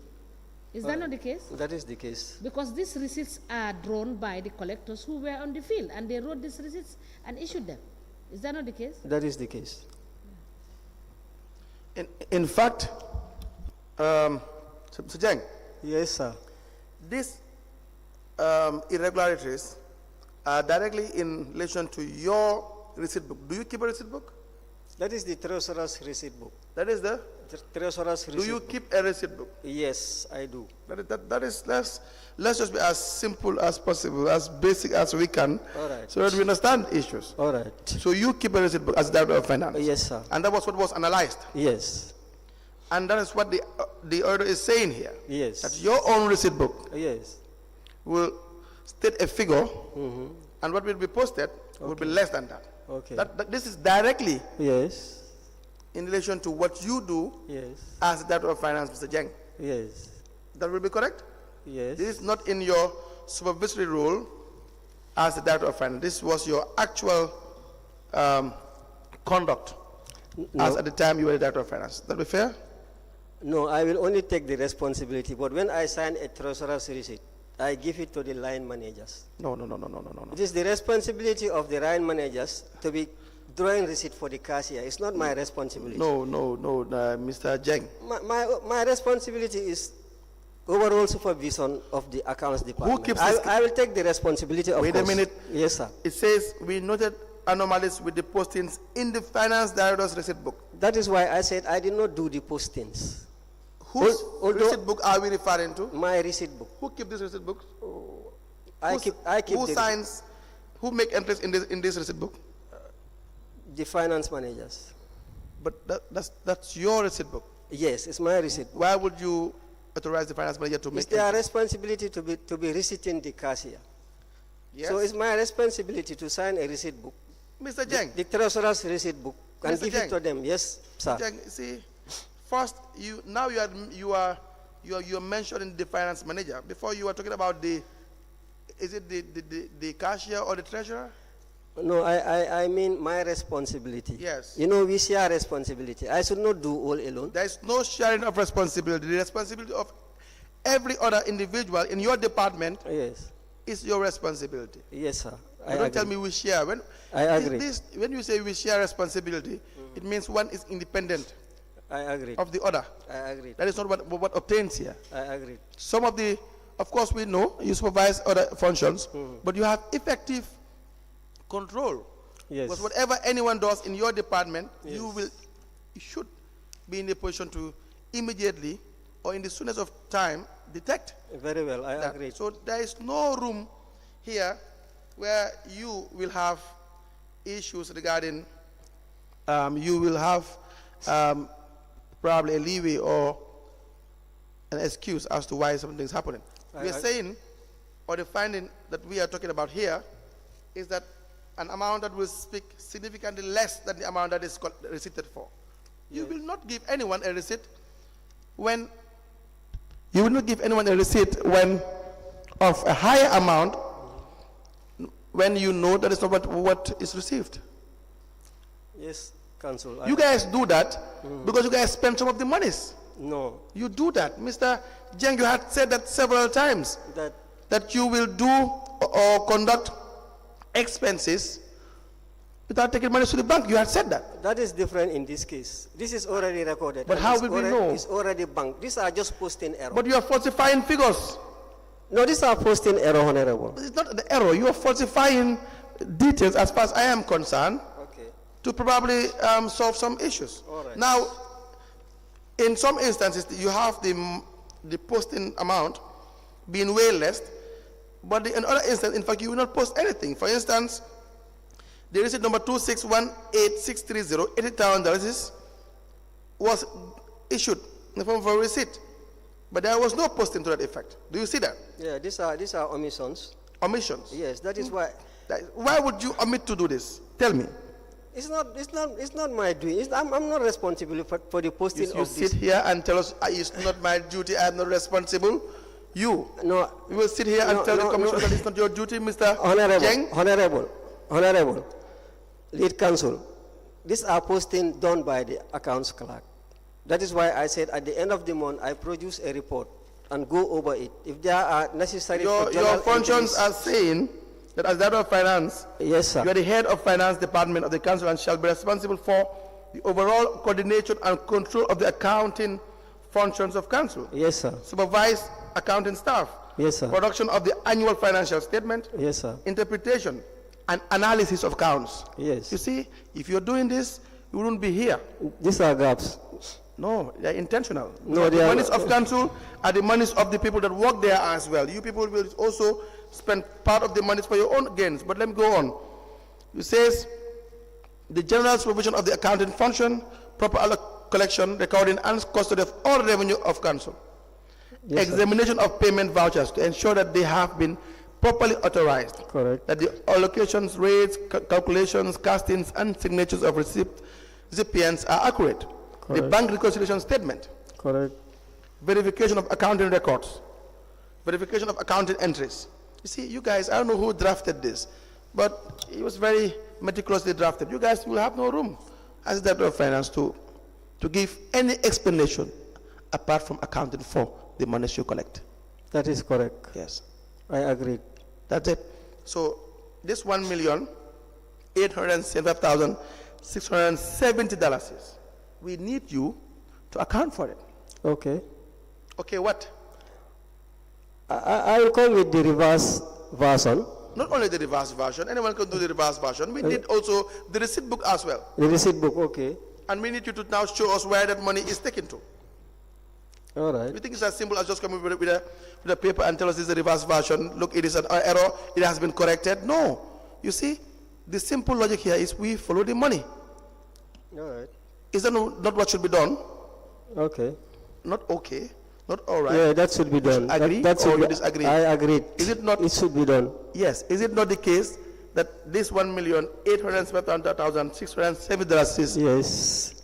Is that not the case? That is the case. Because these receipts are drawn by the collectors who were on the field, and they wrote these receipts and issued them. Is that not the case? That is the case. In fact, so Jeng, Yes, sir. these irregularities are directly in relation to your receipt book. Do you keep a receipt book? That is the treasurer's receipt book. That is the. Treasurer's receipt Do you book. keep a receipt book? Yes, I do. That is let's just be as simple as possible, as basic as we can, All right. so that we understand issues. All right. So you keep a receipt book as Director of Finance. Yes, sir. And that was what was analyzed. Yes. And that is what the order is saying here. Yes. That your own receipt book Yes. will state a figure, and what will be posted will be less than that. Okay. This is directly Yes. in relation to what you do Yes. as Director of Finance, Mr. Jeng. Yes. That will be correct? Yes. This is not in your supervisory role as the Director of Finance. This was your actual conduct as at the time you were the Director of Finance. That be fair? No, I will only take the responsibility. But when I sign a treasurer's receipt, I give it to the line managers. No. It is the responsibility of the line managers to be drawing receipt for the cashier. It's not my responsibility. No, Mr. Jeng. My responsibility is overall supervision of the accounts department. Who keeps this? I will take the responsibility, of Wait course. a minute. Yes, sir. It says we noted anomalies with the postings in the Finance Director's receipt book. That is why I said I did not do the postings. Whose Although- receipt book are we referring to? My receipt book. Who keep this receipt book? I keep Who the, signs? Who make entries in this receipt book? the finance managers. But that's your receipt book. Yes, it's my receipt. Why would you authorize the finance manager to It's make their entries? responsibility to be receipting the cashier. Yes. So it's my responsibility to sign a receipt book, Mr. Jeng. the treasurer's receipt book, and Mr. give Jeng. it to them. Yes, sir. Jeng, see, first you are mentioning the finance manager. Before you were talking about the cashier or the treasurer? No, I mean my responsibility. Yes. You know, we share responsibility. I should not do all alone. There is no sharing of responsibility. The responsibility of every other individual in your department Yes. is your responsibility. Yes, sir. Don't tell me we share. I agree. When you say we share responsibility, it means one is independent I agree. of the other. I agree. That is not what obtains here. I agree. Some of of course we know you supervise other functions, but you have effective control. Yes. Because whatever anyone does in your department, Yes. you should be in a position to immediately or in the soonest of time detect Very well. I that. agree. So there is no room here where you will have issues regarding, you will have probably a leeway or an excuse as to why something is happening. We are saying, or the finding that we are talking about here, is that an amount that will speak significantly less than the amount that is receipted for. You will not give anyone a receipt when of a higher amount when you know that is not what is received. Yes, Council. You guys do that because you guys spend some of the monies. No. You do that. Mr. Jeng, you had said that several times, that you will do or conduct expenses without taking money to the bank. You had said that. That is different in this case. This is already recorded. But and how it's will we already- know? It's already banked. These are just posting error. But you are falsifying figures. No, these are posting error, Honorable. It's not the error. You are falsifying details as far as I am concerned Okay. to probably solve some issues. All right. Now, in some instances, you have the posting amount being way less, but in other instances, in fact, you will not post anything. For instance, the receipt number 2618630, $80,000 was issued in the form of a receipt, but there was no posting to that effect. Do you see that? Yeah, these are omissions. Omissions. Yes, that is why. Why would you omit to do this? Tell me. It's not my doing. I'm not responsible for the posting You of sit this. here and tell us, it's not my duty, I am not responsible. You will sit here and tell the commission that it's not your duty, Mr. Jeng. Honorable, lead counsel. these are posting done by the accounts clerk. That is why I said at the end of the month, I produce a report and go over it. If there are necessary Your functions are saying that as Director of Finance, yes, sir. you are the head of Finance Department of the Council and shall be responsible for the overall coordination and control of the accounting functions of Council. Yes, sir. Supervise accounting staff. Yes, sir. Production of the annual financial statement. Yes, sir. Interpretation and analysis of accounts. Yes. You see, if you're doing this, you wouldn't be here. These are gaps. No, they're intentional. No, the monies of Council are the monies of the people that work there as well. You people will also spend part of the monies for your own gains. But let me go on. It says, the general supervision of the accounting function, proper collection, recording, and custody of all revenue of Council. Yes, examination of payment vouchers to ensure that they have been properly authorized. Correct. That the allocations, rates, calculations, castings, and signatures of recipients are accurate. Correct. The bank reconciliation statement. Correct. Verification of accounting records. Verification of accounting entries. You see, you guys, I don't know who drafted this, but it was very meticulously drafted. You guys will have no room as Director of Finance to give any explanation apart from accounting for the monies you collect. That is correct. Yes. I agree. That's it. So this $1,875,670, we need you to account for it. Okay. Okay, what? I will come with the reverse version. Not only the reverse version, anyone can do the reverse version. We need also the receipt book as well. The receipt book, okay. And we need you to now show us where that money is taken to. All right. We think it's as simple as just coming with a paper and tell us this is the reverse version. Look, it is an error. It has been corrected. No. You see, the simple logic here is we follow the money. All right. Is that not what should be done? Okay. Not okay. Not all right. Yeah, that should be done. Agree or you disagree? I agree. Is it not? It should be done. Yes. Is it not the case that this $1,875,670 yes,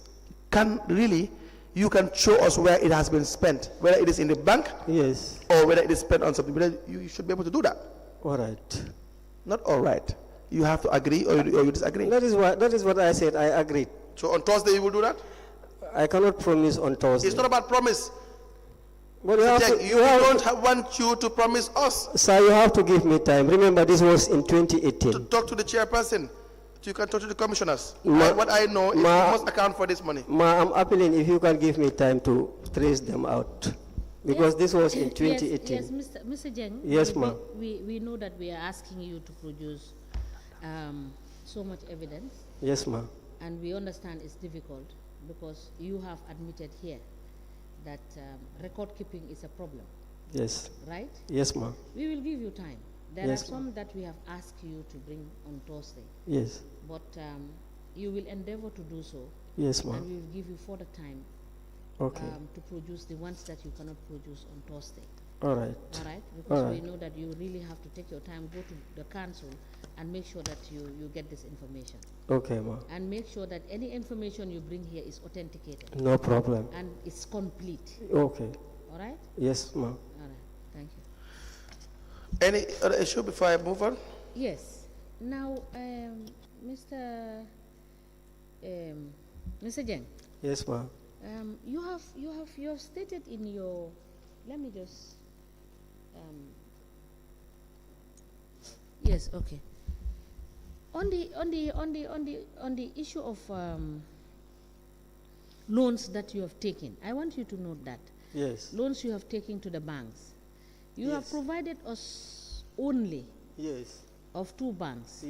can really, you can show us where it has been spent, whether it is in the bank, yes, or whether it is spent on something. You should be able to do that. All right. Not all right. You have to agree or you disagree. That is what I said. I agree. So on Thursday you will do that? I cannot promise on Thursday. It's not about promise. But we don't want you to promise us. Sir, you have to give me time. Remember, this was in 2018. To talk to the chairperson. You can talk to the commissioners. What I know is you must account for this money. I'm appealing if you can give me time to trace them out. Because this was in 2018. Yes, Mr. Jeng. Yes, ma'am. We know that we are asking you to produce so much evidence. Yes, ma'am. And we understand it's difficult because you have admitted here that record keeping is a problem. Yes. Right? Yes, ma'am. We will give you time. There yes, are some that we have asked you to bring on Thursday. Yes. But you will endeavor to do so. Yes, ma'am. And we will give you further time to produce the ones that you cannot produce on Thursday. All right. All right? Because we know that you really have to take your time, go to the council and make sure that you get this information. Okay, ma'am. And make sure that any information you bring here is authenticated. No problem. And it's complete. Okay. All right? Yes, ma'am. All right. Thank you. Any other issue before I move on? Yes. Now, Mr. Jeng. Yes, ma'am. You have stated in your. Let me just. Yes. Okay. On the issue of loans that you have taken, I want you to note that. Yes. Loans you have taken to the banks. You have provided us only of 2 banks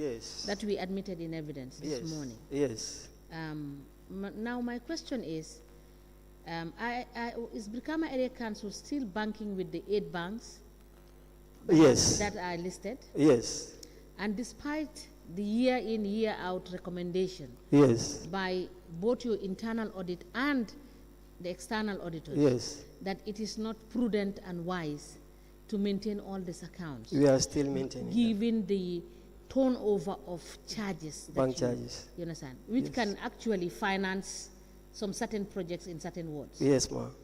that we admitted in evidence this morning. Yes. Now my question is Brikama Area Council still banking with the 8 banks that are listed? Yes. And despite the year in, year out recommendation by both your internal audit and the external auditors that it is not prudent and wise to maintain all these accounts. We are still maintaining given the turnover of charges. Bank charges. You understand? Which can actually finance some certain projects in certain wards. Yes, ma'am.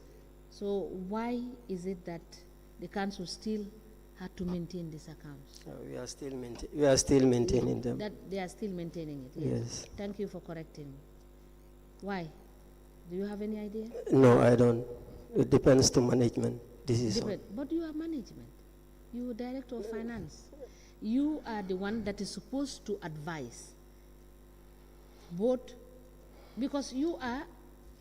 So why is it that the council still had to maintain these accounts? We are still maintaining them. That they are still maintaining it. Yes. Thank you for correcting me. Why? Do you have any idea? No, I don't. It depends to management decision. But you are management. You are director of finance. You are the one that is supposed to advise both, because you are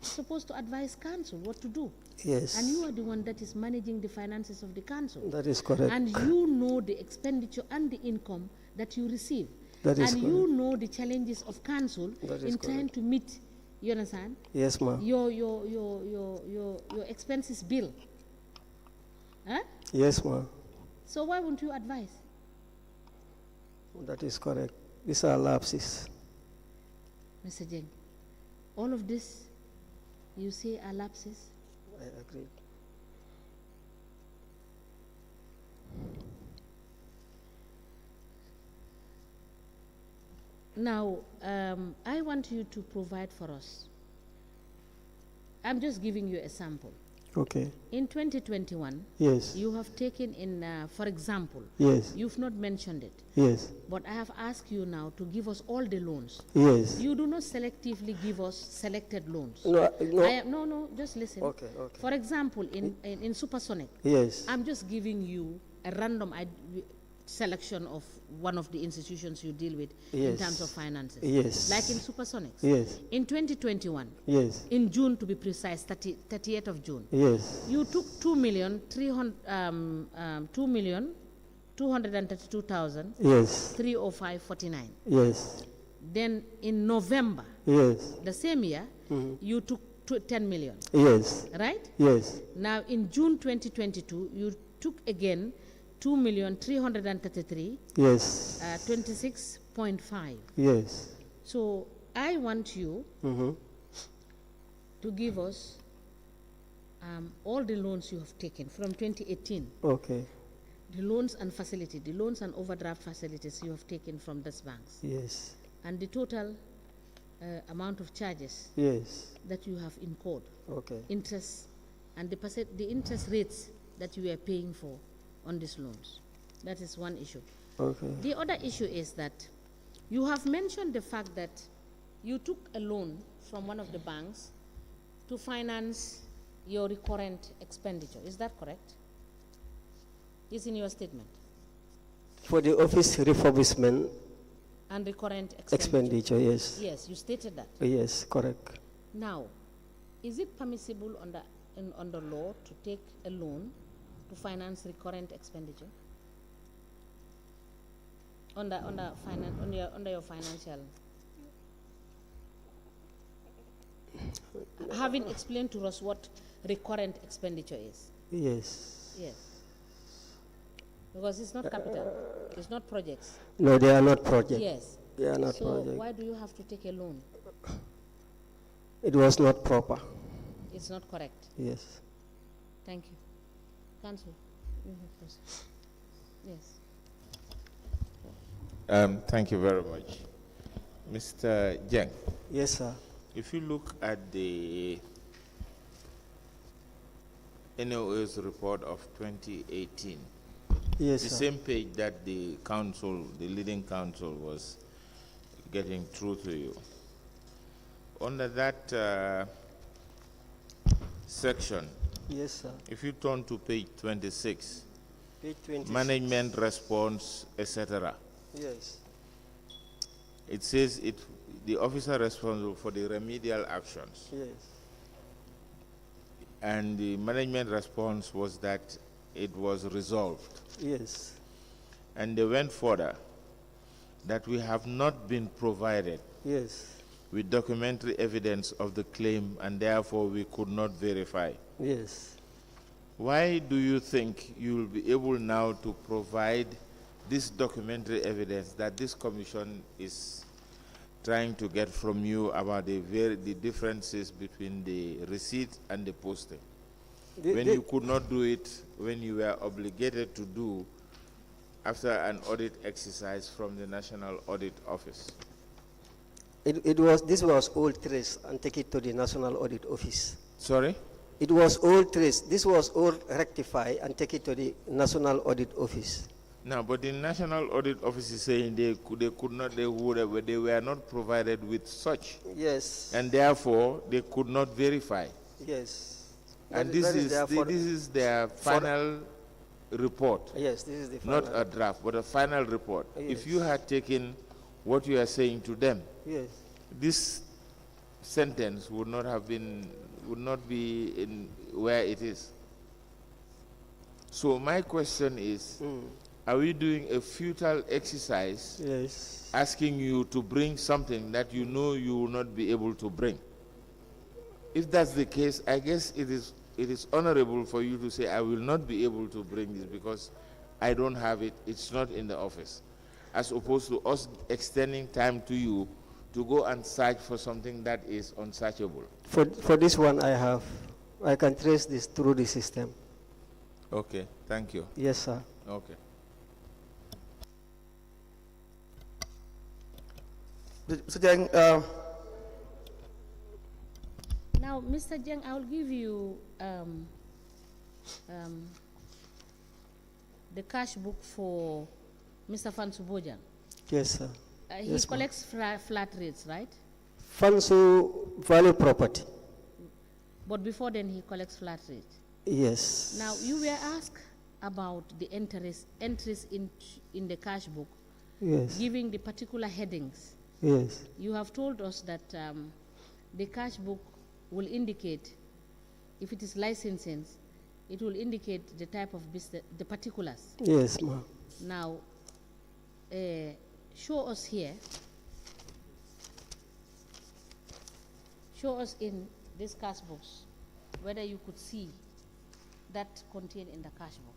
supposed to advise council what to do. Yes. And you are the one that is managing the finances of the council. That is correct. And you know the expenditure and the income that you receive. That is and correct. you know the challenges of council in trying to meet, you understand? Yes, ma'am. Your expenses bill. Huh? Yes, ma'am. So why won't you advise? That is correct. These are lapses. Mr. Jeng, all of this you say are lapses? I agree. Now, I want you to provide for us. I'm just giving you a sample. Okay. In 2021, Yes. you have taken in, for example, Yes. you've not mentioned it, Yes. but I have asked you now to give us all the loans. Yes. You do not selectively give us selected loans. No, No, just listen. Okay, okay. For example, in Supersonic, Yes. I'm just giving you a random selection of one of the institutions you deal with in Yes. terms of finances. Yes. Like in Supersonics. Yes. In 2021, Yes. in June to be precise, 30th of June, Yes. you took 2,232,305.49. Yes. Yes. Then in November, Yes. the same year, you took 10 million, Yes. right? Yes. Now in June 2022, you took again 2,333,26.5. Yes. 26.5. Yes. So I want you Mm-hmm. to give us all the loans you have taken from 2018, Okay. the loans and facility, the loans and overdraft facilities you have taken from these banks, Yes. and the total amount of charges Yes. that you have incurred, Okay. interest, and the interest rates that you are paying for on these loans. That is one issue. Okay. The other issue is that you have mentioned the fact that you took a loan from one of the banks to finance your recurrent expenditure. Is that correct? It's in your statement. For the office refurbishment And recurrent expenditure, yes. Yes, you stated that. Yes, correct. Now, is it permissible under law to take a loan to finance recurrent expenditure? Under your financial, having explained to us what recurrent expenditure is. Yes. Yes. Because it's not capital, it's not projects. No, they are not projects. Yes. They are not So projects. why do you have to take a loan? It was not proper. It's not correct. Yes. Thank you. Council, you have first. Yes. Thank you very much. Mr. Jeng, Yes, sir. if you look at the NOA's report of 2018, Yes, the sir. same page that the council, the leading council, was getting through to you. Under that section, Yes, sir. if you turn to page 26, Page 20. management response, etc., Yes. it says the officer responsible for the remedial actions, Yes. and the management response was that it was resolved. Yes. And they went further that we have not been provided Yes. with documentary evidence of the claim, and therefore we could not verify. Yes. Why do you think you will be able now to provide this documentary evidence that this commission is trying to get from you about the differences between the receipt and the posting, when you could not do it when you were obligated to do after an audit exercise from the National Audit Office? This was all traced and take it to the National Audit Office. Sorry? It was all traced. This was all rectified and take it to the National Audit Office. Now, but the National Audit Office is saying they were not provided with such. Yes. And therefore, they could not verify. Yes. And this is their final report. Yes, this is the final. Not a draft, but a final report. Yes. If you had taken what you are saying to them, yes, this sentence would not be in where it is. So my question is, are we doing a futile exercise, yes, asking you to bring something that you know you will not be able to bring? If that's the case, I guess it is honorable for you to say, I will not be able to bring this because I don't have it, it's not in the office, as opposed to us extending time to you to go and search for something that is unsearchable. For this one I can trace this through the system. Okay, thank you. Yes, sir. Okay. Mr. Jeng, Now, Mr. Jeng, I will give you the cash book for Mr. Fansu Bojang. Yes, sir. He Yes, collects flat rates, right? Fansu value property. But before then, he collects flat rates. Yes. Now, you were asked about the entries in the cash book, Yes. giving the particular headings. Yes. You have told us that the cash book will indicate, if it is licensing, it will indicate the type of business, the particulars. Yes, ma'am. Now, show us here, show us in these cash books whether you could see that contained in the cash book.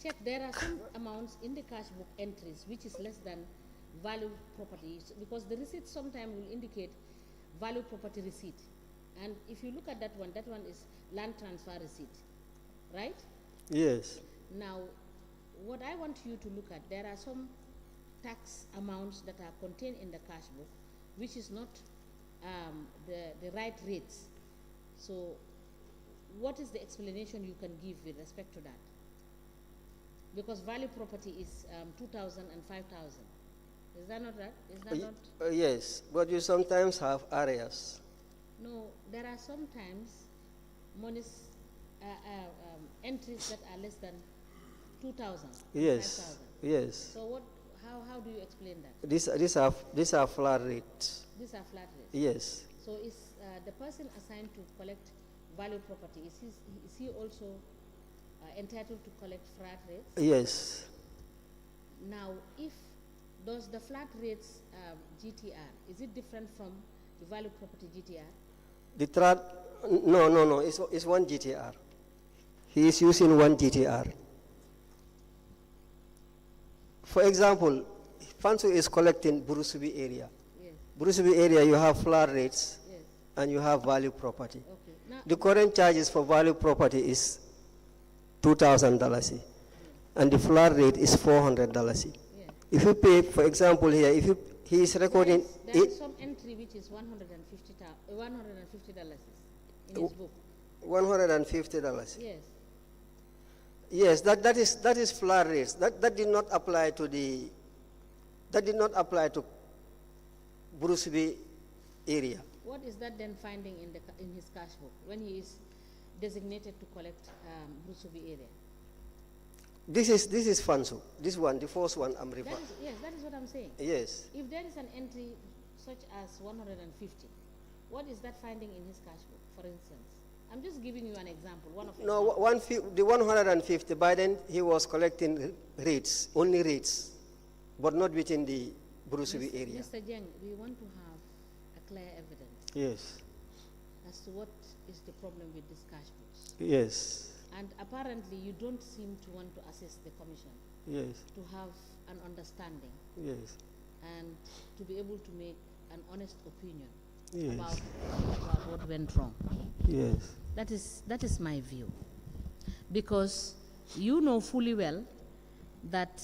Check, there are some amounts in the cash book entries which is less than value property, because the receipt sometimes will indicate value property receipt. And if you look at that one is land transfer receipt, right? Yes. Now, what I want you to look at, there are some tax amounts that are contained in the cash book, which is not the right rates. So, what is the explanation you can give with respect to that? Because value property is 2,000 and 5,000. Is that not right? Is that not? Yes, but you sometimes have areas. No, there are sometimes monies, entries that are less than 2,000. Yes. 5,000. Yes. So how do you explain that? These are flat rates. These are flat rates. Yes. So is the person assigned to collect value property, is he also entitled to collect flat rates? Yes. Now, does the flat rates GTR, is it different from the value property GTR? No, it's one GTR. He is using one GTR. For example, Fansu is collecting Burusubi area. Yes. Burusubi area, you have flat rates, Yes. and you have value property. Okay. Now, The current charges for value property is $2,000, and the flat rate is $400. yeah. If you pay, for example, here, he is recording there is some entry which is $150 in his book. $150. Yes. Yes, that is flat rates. That did not apply to Burusubi area. What is that then finding in his cash book when he is designated to collect Burusubi area? This is Fansu. This one, the first one, I'm referring. Yes, that is what I'm saying. Yes. If there is an entry such as 150, what is that finding in his cash book, for instance? I'm just giving you an example. The 150, by then he was collecting rates, only rates, but not within the Burusubi area. Mr. Jeng, we want to have a clear evidence Yes. as to what is the problem with these cash books. Yes. And apparently you don't seem to want to assist the commission Yes. to have an understanding Yes. and to be able to make an honest opinion Yes. about what went wrong. Yes. That is my view. Because you know fully well that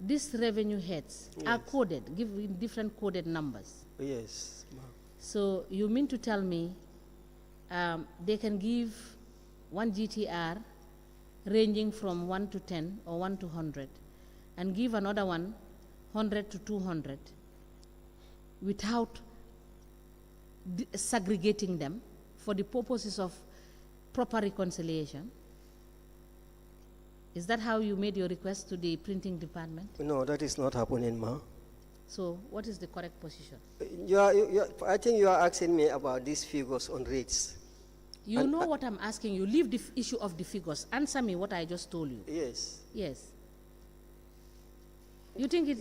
these revenue heads are coded, given different coded numbers. Yes, ma'am. So you mean to tell me they can give one GTR ranging from 1 to 10 or 1 to 100 and give another one 100 to 200 without segregating them for the purposes of proper reconciliation? Is that how you made your request to the printing department? No, that is not happening, ma. So what is the correct position? I think you are asking me about these figures on rates. You know what I'm asking you. Leave the issue of the figures. Answer me what I just told you. Yes. Yes. You think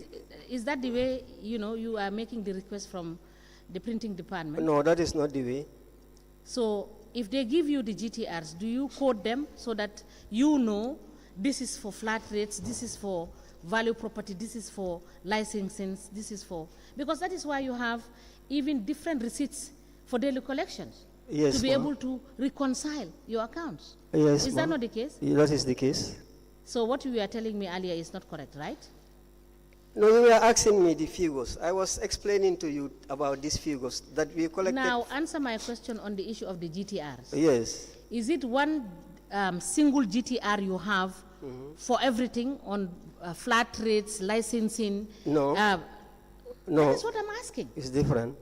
is that the way, you are making the request from the printing department? No, that is not the way. So if they give you the GTRs, do you code them so that you know this is for flat rates, this is for value property, this is for licensing, this is for... Because that is why you have even different receipts for daily collections. Yes, to be able to reconcile your accounts. Yes, is that not the case? That is the case. So what you were telling me earlier is not correct, right? No, you were asking me the figures. I was explaining to you about these figures that we collected. Now answer my question on the issue of the GTRs. Yes. Is it one single GTR you have for everything on flat rates, licensing? No. No. That is what I'm asking. It's different.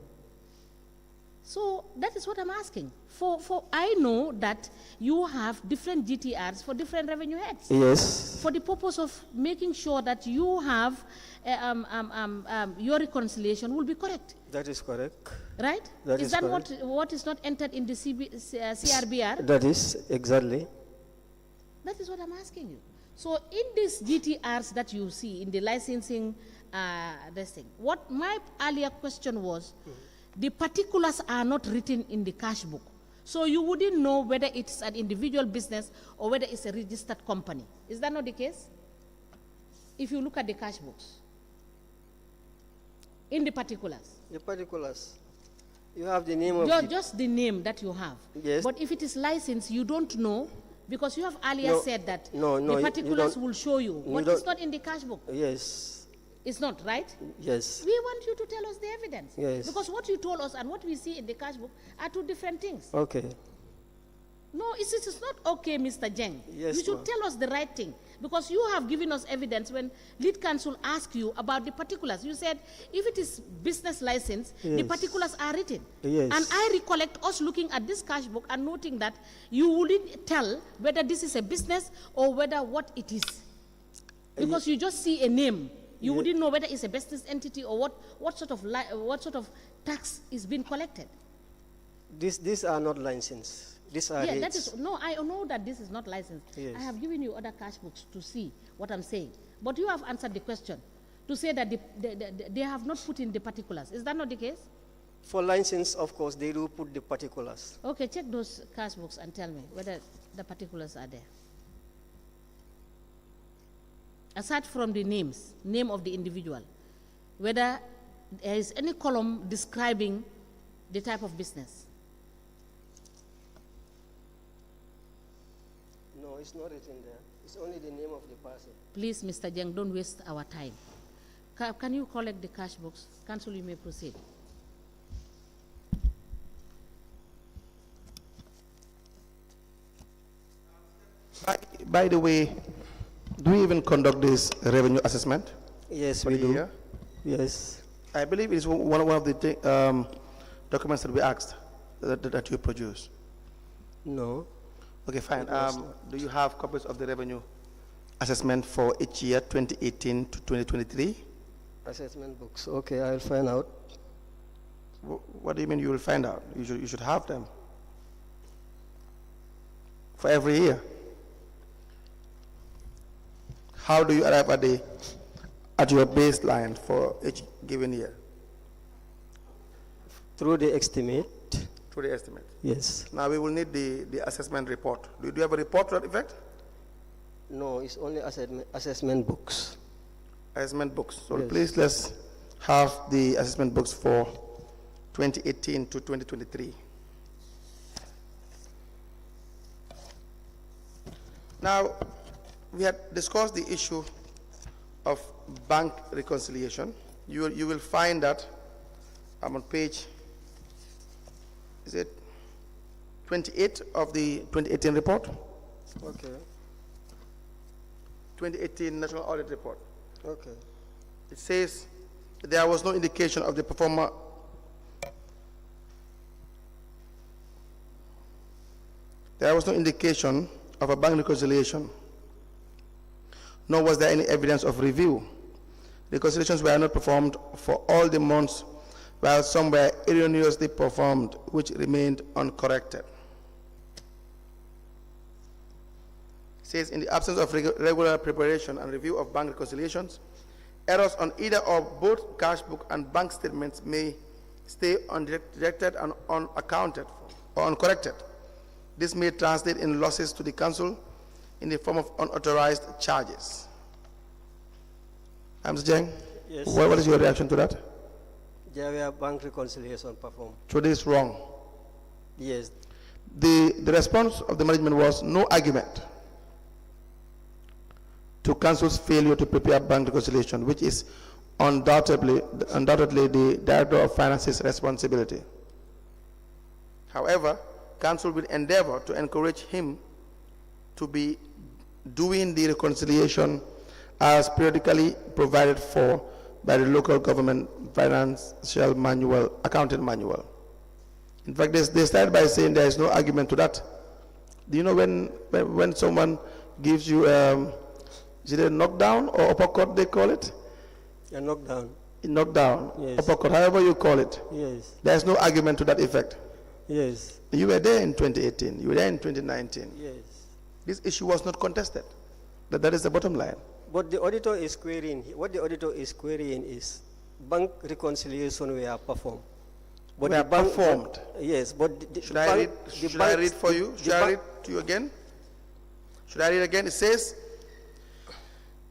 So that is what I'm asking. For I know that you have different GTRs for different revenue heads. Yes. For the purpose of making sure that you have your reconciliation will be correct. That is correct. Right? That is is that correct. what is not entered in the CRBR? That is exactly. That is what I'm asking you. So in these GTRs that you see in the licensing this thing, what my earlier question was, the particulars are not written in the cash book. So you wouldn't know whether it's an individual business or whether it's a registered company. Is that not the case? If you look at the cash books, in the particulars. The particulars. You have the name of just the name that you have. Yes. But if it is licensed, you don't know, because you have earlier said that the particulars will show you. But it's not in the cash book. Yes. It's not, right? Yes. We want you to tell us the evidence. Yes. Because what you told us and what we see in the cash book are two different things. Okay. No, it's not okay, Mr. Jeng. Yes, you should tell us the right thing. Because you have given us evidence when lead counsel asked you about the particulars. You said if it is business license, the particulars are written. Yes. And I recollect us looking at this cash book and noting that you wouldn't tell whether this is a business or whether what it is. Because you just see a name. You wouldn't know whether it's a business entity or what sort of tax is being collected. These are not licensed. These are rates. That is I know that this is not licensed. Yes. I have given you other cash books to see what I'm saying. But you have answered the question to say that they have not put in the particulars. Is that not the case? For license, of course, they do put the particulars. Okay, check those cash books and tell me whether the particulars are there. Aside from the name of the individual, whether there is any column describing the type of business. No, it's not written there. It's only the name of the person. Please, Mr. Jeng, don't waste our time. Can you collect the cash books? Counsel, you may proceed. By the way, do we even conduct this revenue assessment? Yes, for we the do. year? Yes. I believe it's one of the documents that we asked that you produce. No. Okay, fine. Do you have copies of the revenue assessment for each year, 2018 to 2023? Assessment books. Okay, I'll find out. What do you mean you will find out? You should have them for every year. How do you arrive at your baseline for each given year? Through the estimate. Through the estimate. Yes. Now we will need the assessment report. Do you have a report to that effect? No, it's only assessment books. Assessment books. So Yes. please let's have the assessment books for 2018 to 2023. Now, we had discussed the issue of bank reconciliation. You will find that I'm on page, is it 28 of the 2018 report? Okay. 2018 National Audit Report. Okay. It says there was no indication of the performer. There was no indication of a bank reconciliation, nor was there any evidence of review. Reconciliations were not performed for all the months, while some were erroneously performed, which remained uncorrected. It says, in the absence of regular preparation and review of bank reconciliations, errors on either or both cash book and bank statements may stay undetected and unaccounted for or uncorrected. This may translate in losses to the council in the form of unauthorized charges. Mr. Jeng, Yes. what is your reaction to that? There were bank reconciliation performed. So this is wrong. Yes. The response of the management was no argument to council's failure to prepare bank reconciliation, which is undoubtedly the Director of Finance's responsibility. However, council will endeavor to encourage him to be doing the reconciliation as periodically provided for by the local government financial manual, accounting manual. In fact, they started by saying there is no argument to that. Do you know when someone gives you, is it a knockdown or uppercut they call it? A knockdown. A knockdown, Yes. uppercut, however you call it. Yes. There is no argument to that effect. Yes. You were there in 2018, you were there in 2019. Yes. This issue was not contested. That is the bottom line. But the auditor is querying, what the auditor is querying is bank reconciliation were performed. But Were the bank, performed. Yes, but the Should I read for you? Should I read to you again? Should I read again? It says,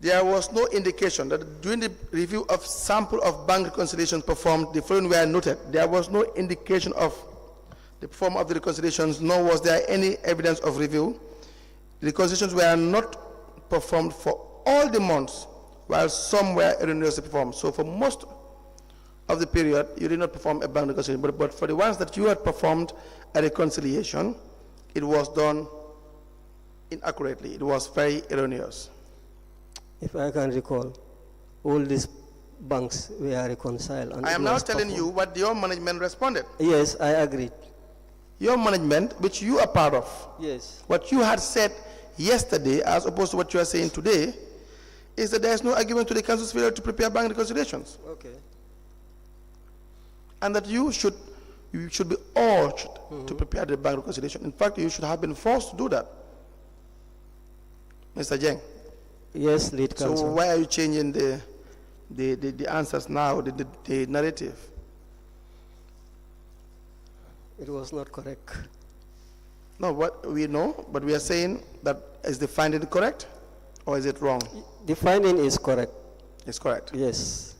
there was no indication that during the review of sample of bank reconciliations performed, the following were noted. There was no indication of the performance of the reconciliations, nor was there any evidence of review. The reconciliations were not performed for all the months, while some were erroneously performed. So for most of the period, you did not perform a bank reconciliation, but for the ones that you had performed a reconciliation, it was done inaccurately. It was very erroneous. If I can recall, all these banks were reconciled. And I am it now was telling you performed. what your management responded. Yes, I agree. Your management, which you are part of, Yes. what you had said yesterday, as opposed to what you are saying today, is that there is no argument to the council's failure to prepare bank reconciliations, Okay. and that you should be urged to prepare the bank reconciliation. In fact, you should have been forced to do that, Mr. Jeng. Yes, lead counsel. So why are you changing the answers now, the narrative? It was not correct. No, what we know, but we are saying that is the finding correct, or is it wrong? The finding is correct. It's correct. Yes.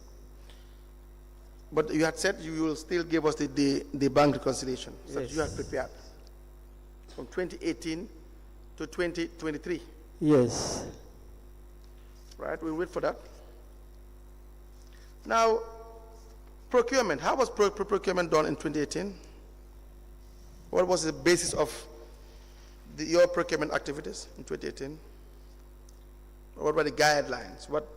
But you had said you will still give us the bank reconciliation that you Yes. had prepared from 2018 to 2023. Yes. Right, we'll wait for that. Now, procurement. How was procurement done in 2018? What was the basis of your procurement activities in 2018? What were the guidelines? What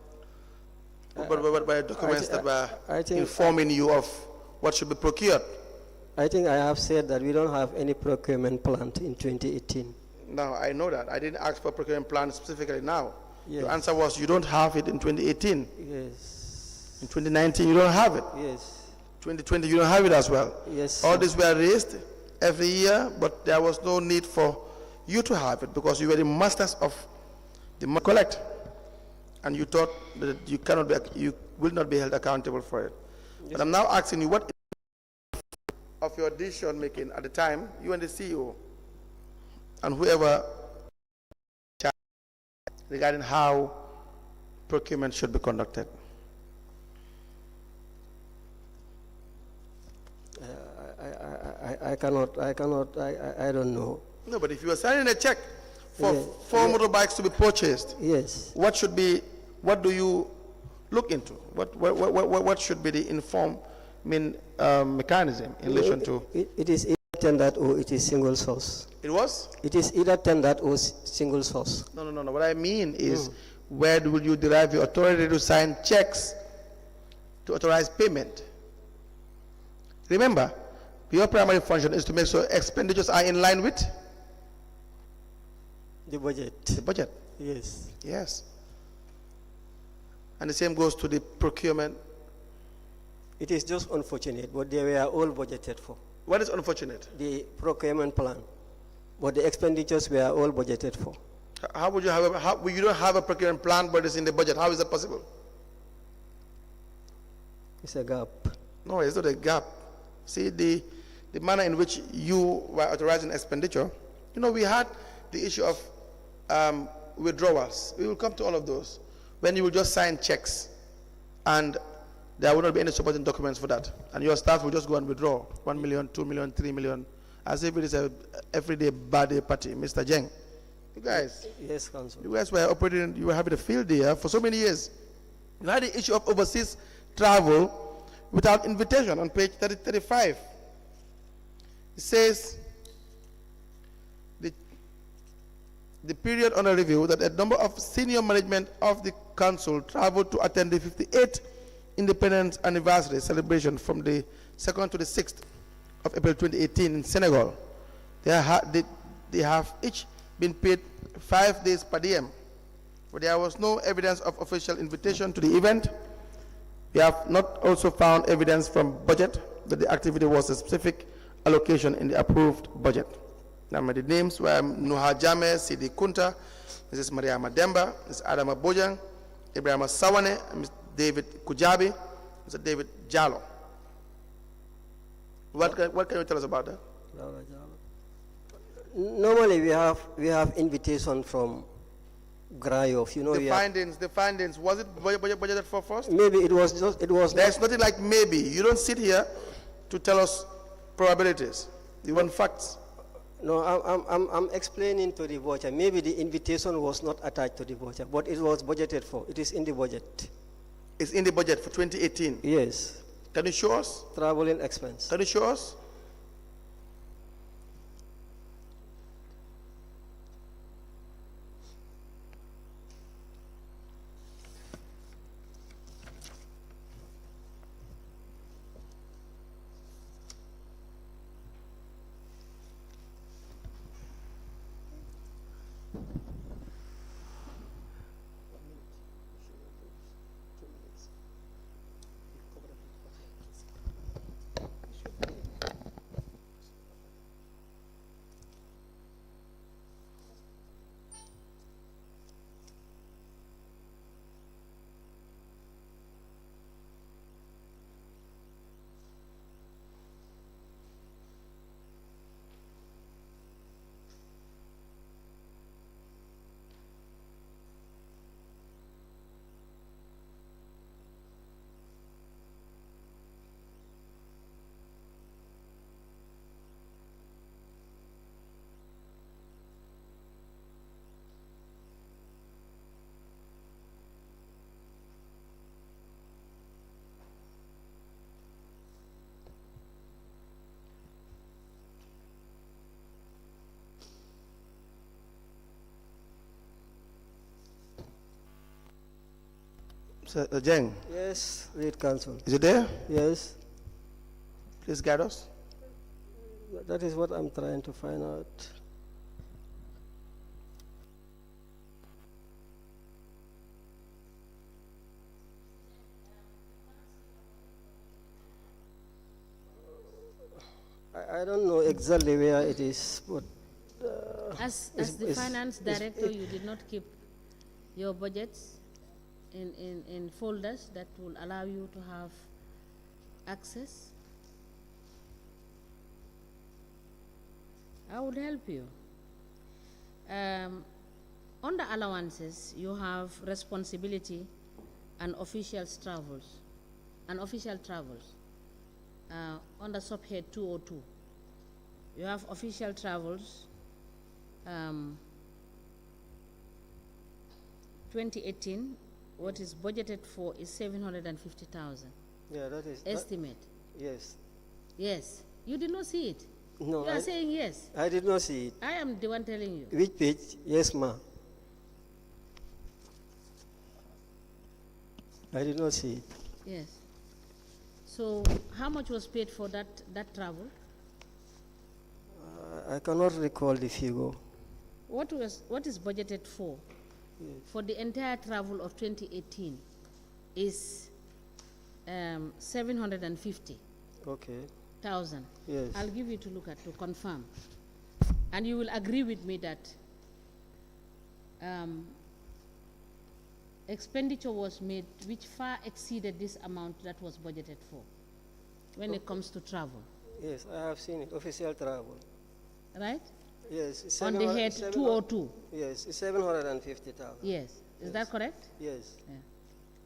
were the documents that were informing you of what should be procured? I think I have said that we don't have any procurement plan in 2018. No, I know that. I didn't ask for procurement plan specifically now. Yes. Your answer was you don't have it in 2018. Yes. In 2019, you don't have it. Yes. 2020, you don't have it as well. Yes. All sir. these were raised every year, but there was no need for you to have it because you were the masters of the collect, and you thought that you will not be held accountable for it. Yes. But I'm now asking you, what of your decision making at the time, you and the CEO, and whoever regarding how procurement should be conducted? I don't know. No, but if you are signing a check for Yeah, 4 motorbikes to be purchased, Yes. what do you look into? What should be the mechanism in relation to? It is either tendered or it is single source. It was? It is either tendered or single source. No. What I mean is, where will you derive your authority to sign checks to authorize payment? Remember, your primary function is to make sure expenditures are in line with The budget. the budget. Yes. Yes. And the same goes to the procurement. It is just unfortunate, but they were all budgeted for. What is unfortunate? The procurement plan, but the expenditures were all budgeted for. How would you have you don't have a procurement plan, but it's in the budget? How is that possible? It's a gap. No, it's not a gap. See, the manner in which you were authorizing expenditure, we had the issue of withdrawals. We will come to all of those. When you will just sign checks, and there will not be any supporting documents for that. And your staff will just go and withdraw 1 million, 2 million, 3 million, as if it is a everyday birthday party. Mr. Jeng, you guys, Yes, Council. you guys were operating, you were having a field there for so many years. You had the issue of overseas travel without invitation on page 35. It says, the period under review, that a number of senior management of the council traveled to attend the 58th Independence Anniversary celebration from the 2nd to the 6th of April 2018 in Senegal. They have each been paid 5 days per diem, but there was no evidence of official invitation to the event. We have not also found evidence from budget that the activity was a specific allocation in the approved budget. Now, the names were Nuha Jame, Sidi Kunta, Mrs. Maria Mademba, Mrs. Adama Bojang, Ibrahim Sawane, Mr. David Kujabi, Mr. David Jallo. What can you tell us about that? Normally, we have invitation from Grayoff. The findings. Was it budgeted for first? Maybe it was just. There's nothing like maybe. You don't sit here to tell us probabilities. You want facts. No, I'm explaining to the voucher. Maybe the invitation was not attached to the voucher, but it was budgeted for. It is in the budget. It's in the budget for 2018? Yes. Can you show us? Traveling expense. Can you show us? Jeng, Yes, read council. is it there? Yes, Please guide us. that is what I'm trying to find out. I don't know exactly where it is, but As the finance director, you did not keep your budgets in folders that will allow you to have access. I would help you. Under allowances, you have responsibility and official travels. Under subhead 202, You have official travels. 2018, what is budgeted for is 750,000. Yeah, that is Estimate. Yes. Yes. You did not see it. No, You are saying yes. I did not see it. I am the one telling you. Which page? Yes, ma. I did not see it. Yes. So how much was paid for that travel? I cannot recall the figure. What is budgeted for? Yes. For the entire travel of 2018 is 750,000. Okay. Yes. I'll give you to look at to confirm, and you will agree with me that expenditure was made which far exceeded this amount that was budgeted for when it comes to travel. Yes, I have seen it. Official travel. Right? Yes. It's On the head 202. Yes, it's 750,000. Yes. Is that correct? Yes. Yeah.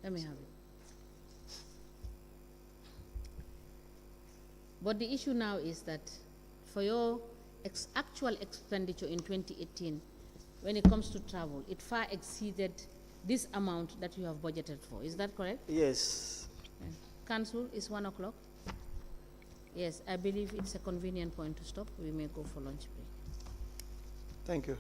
Let me have it. But the issue now is that for your actual expenditure in 2018, when it comes to travel, it far exceeded this amount that you have budgeted for. Is that correct? Yes. Okay. Council, is 1 o'clock. Yes, I believe it's a convenient point to stop. We may go for lunch break. Thank you.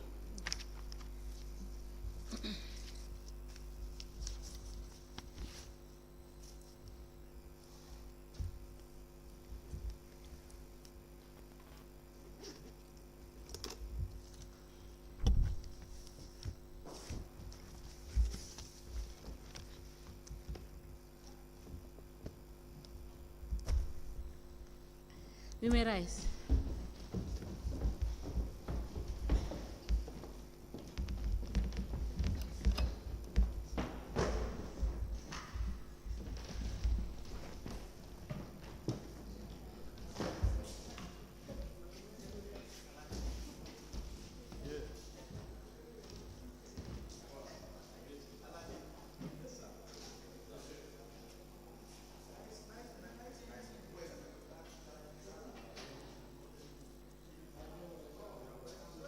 We may rise.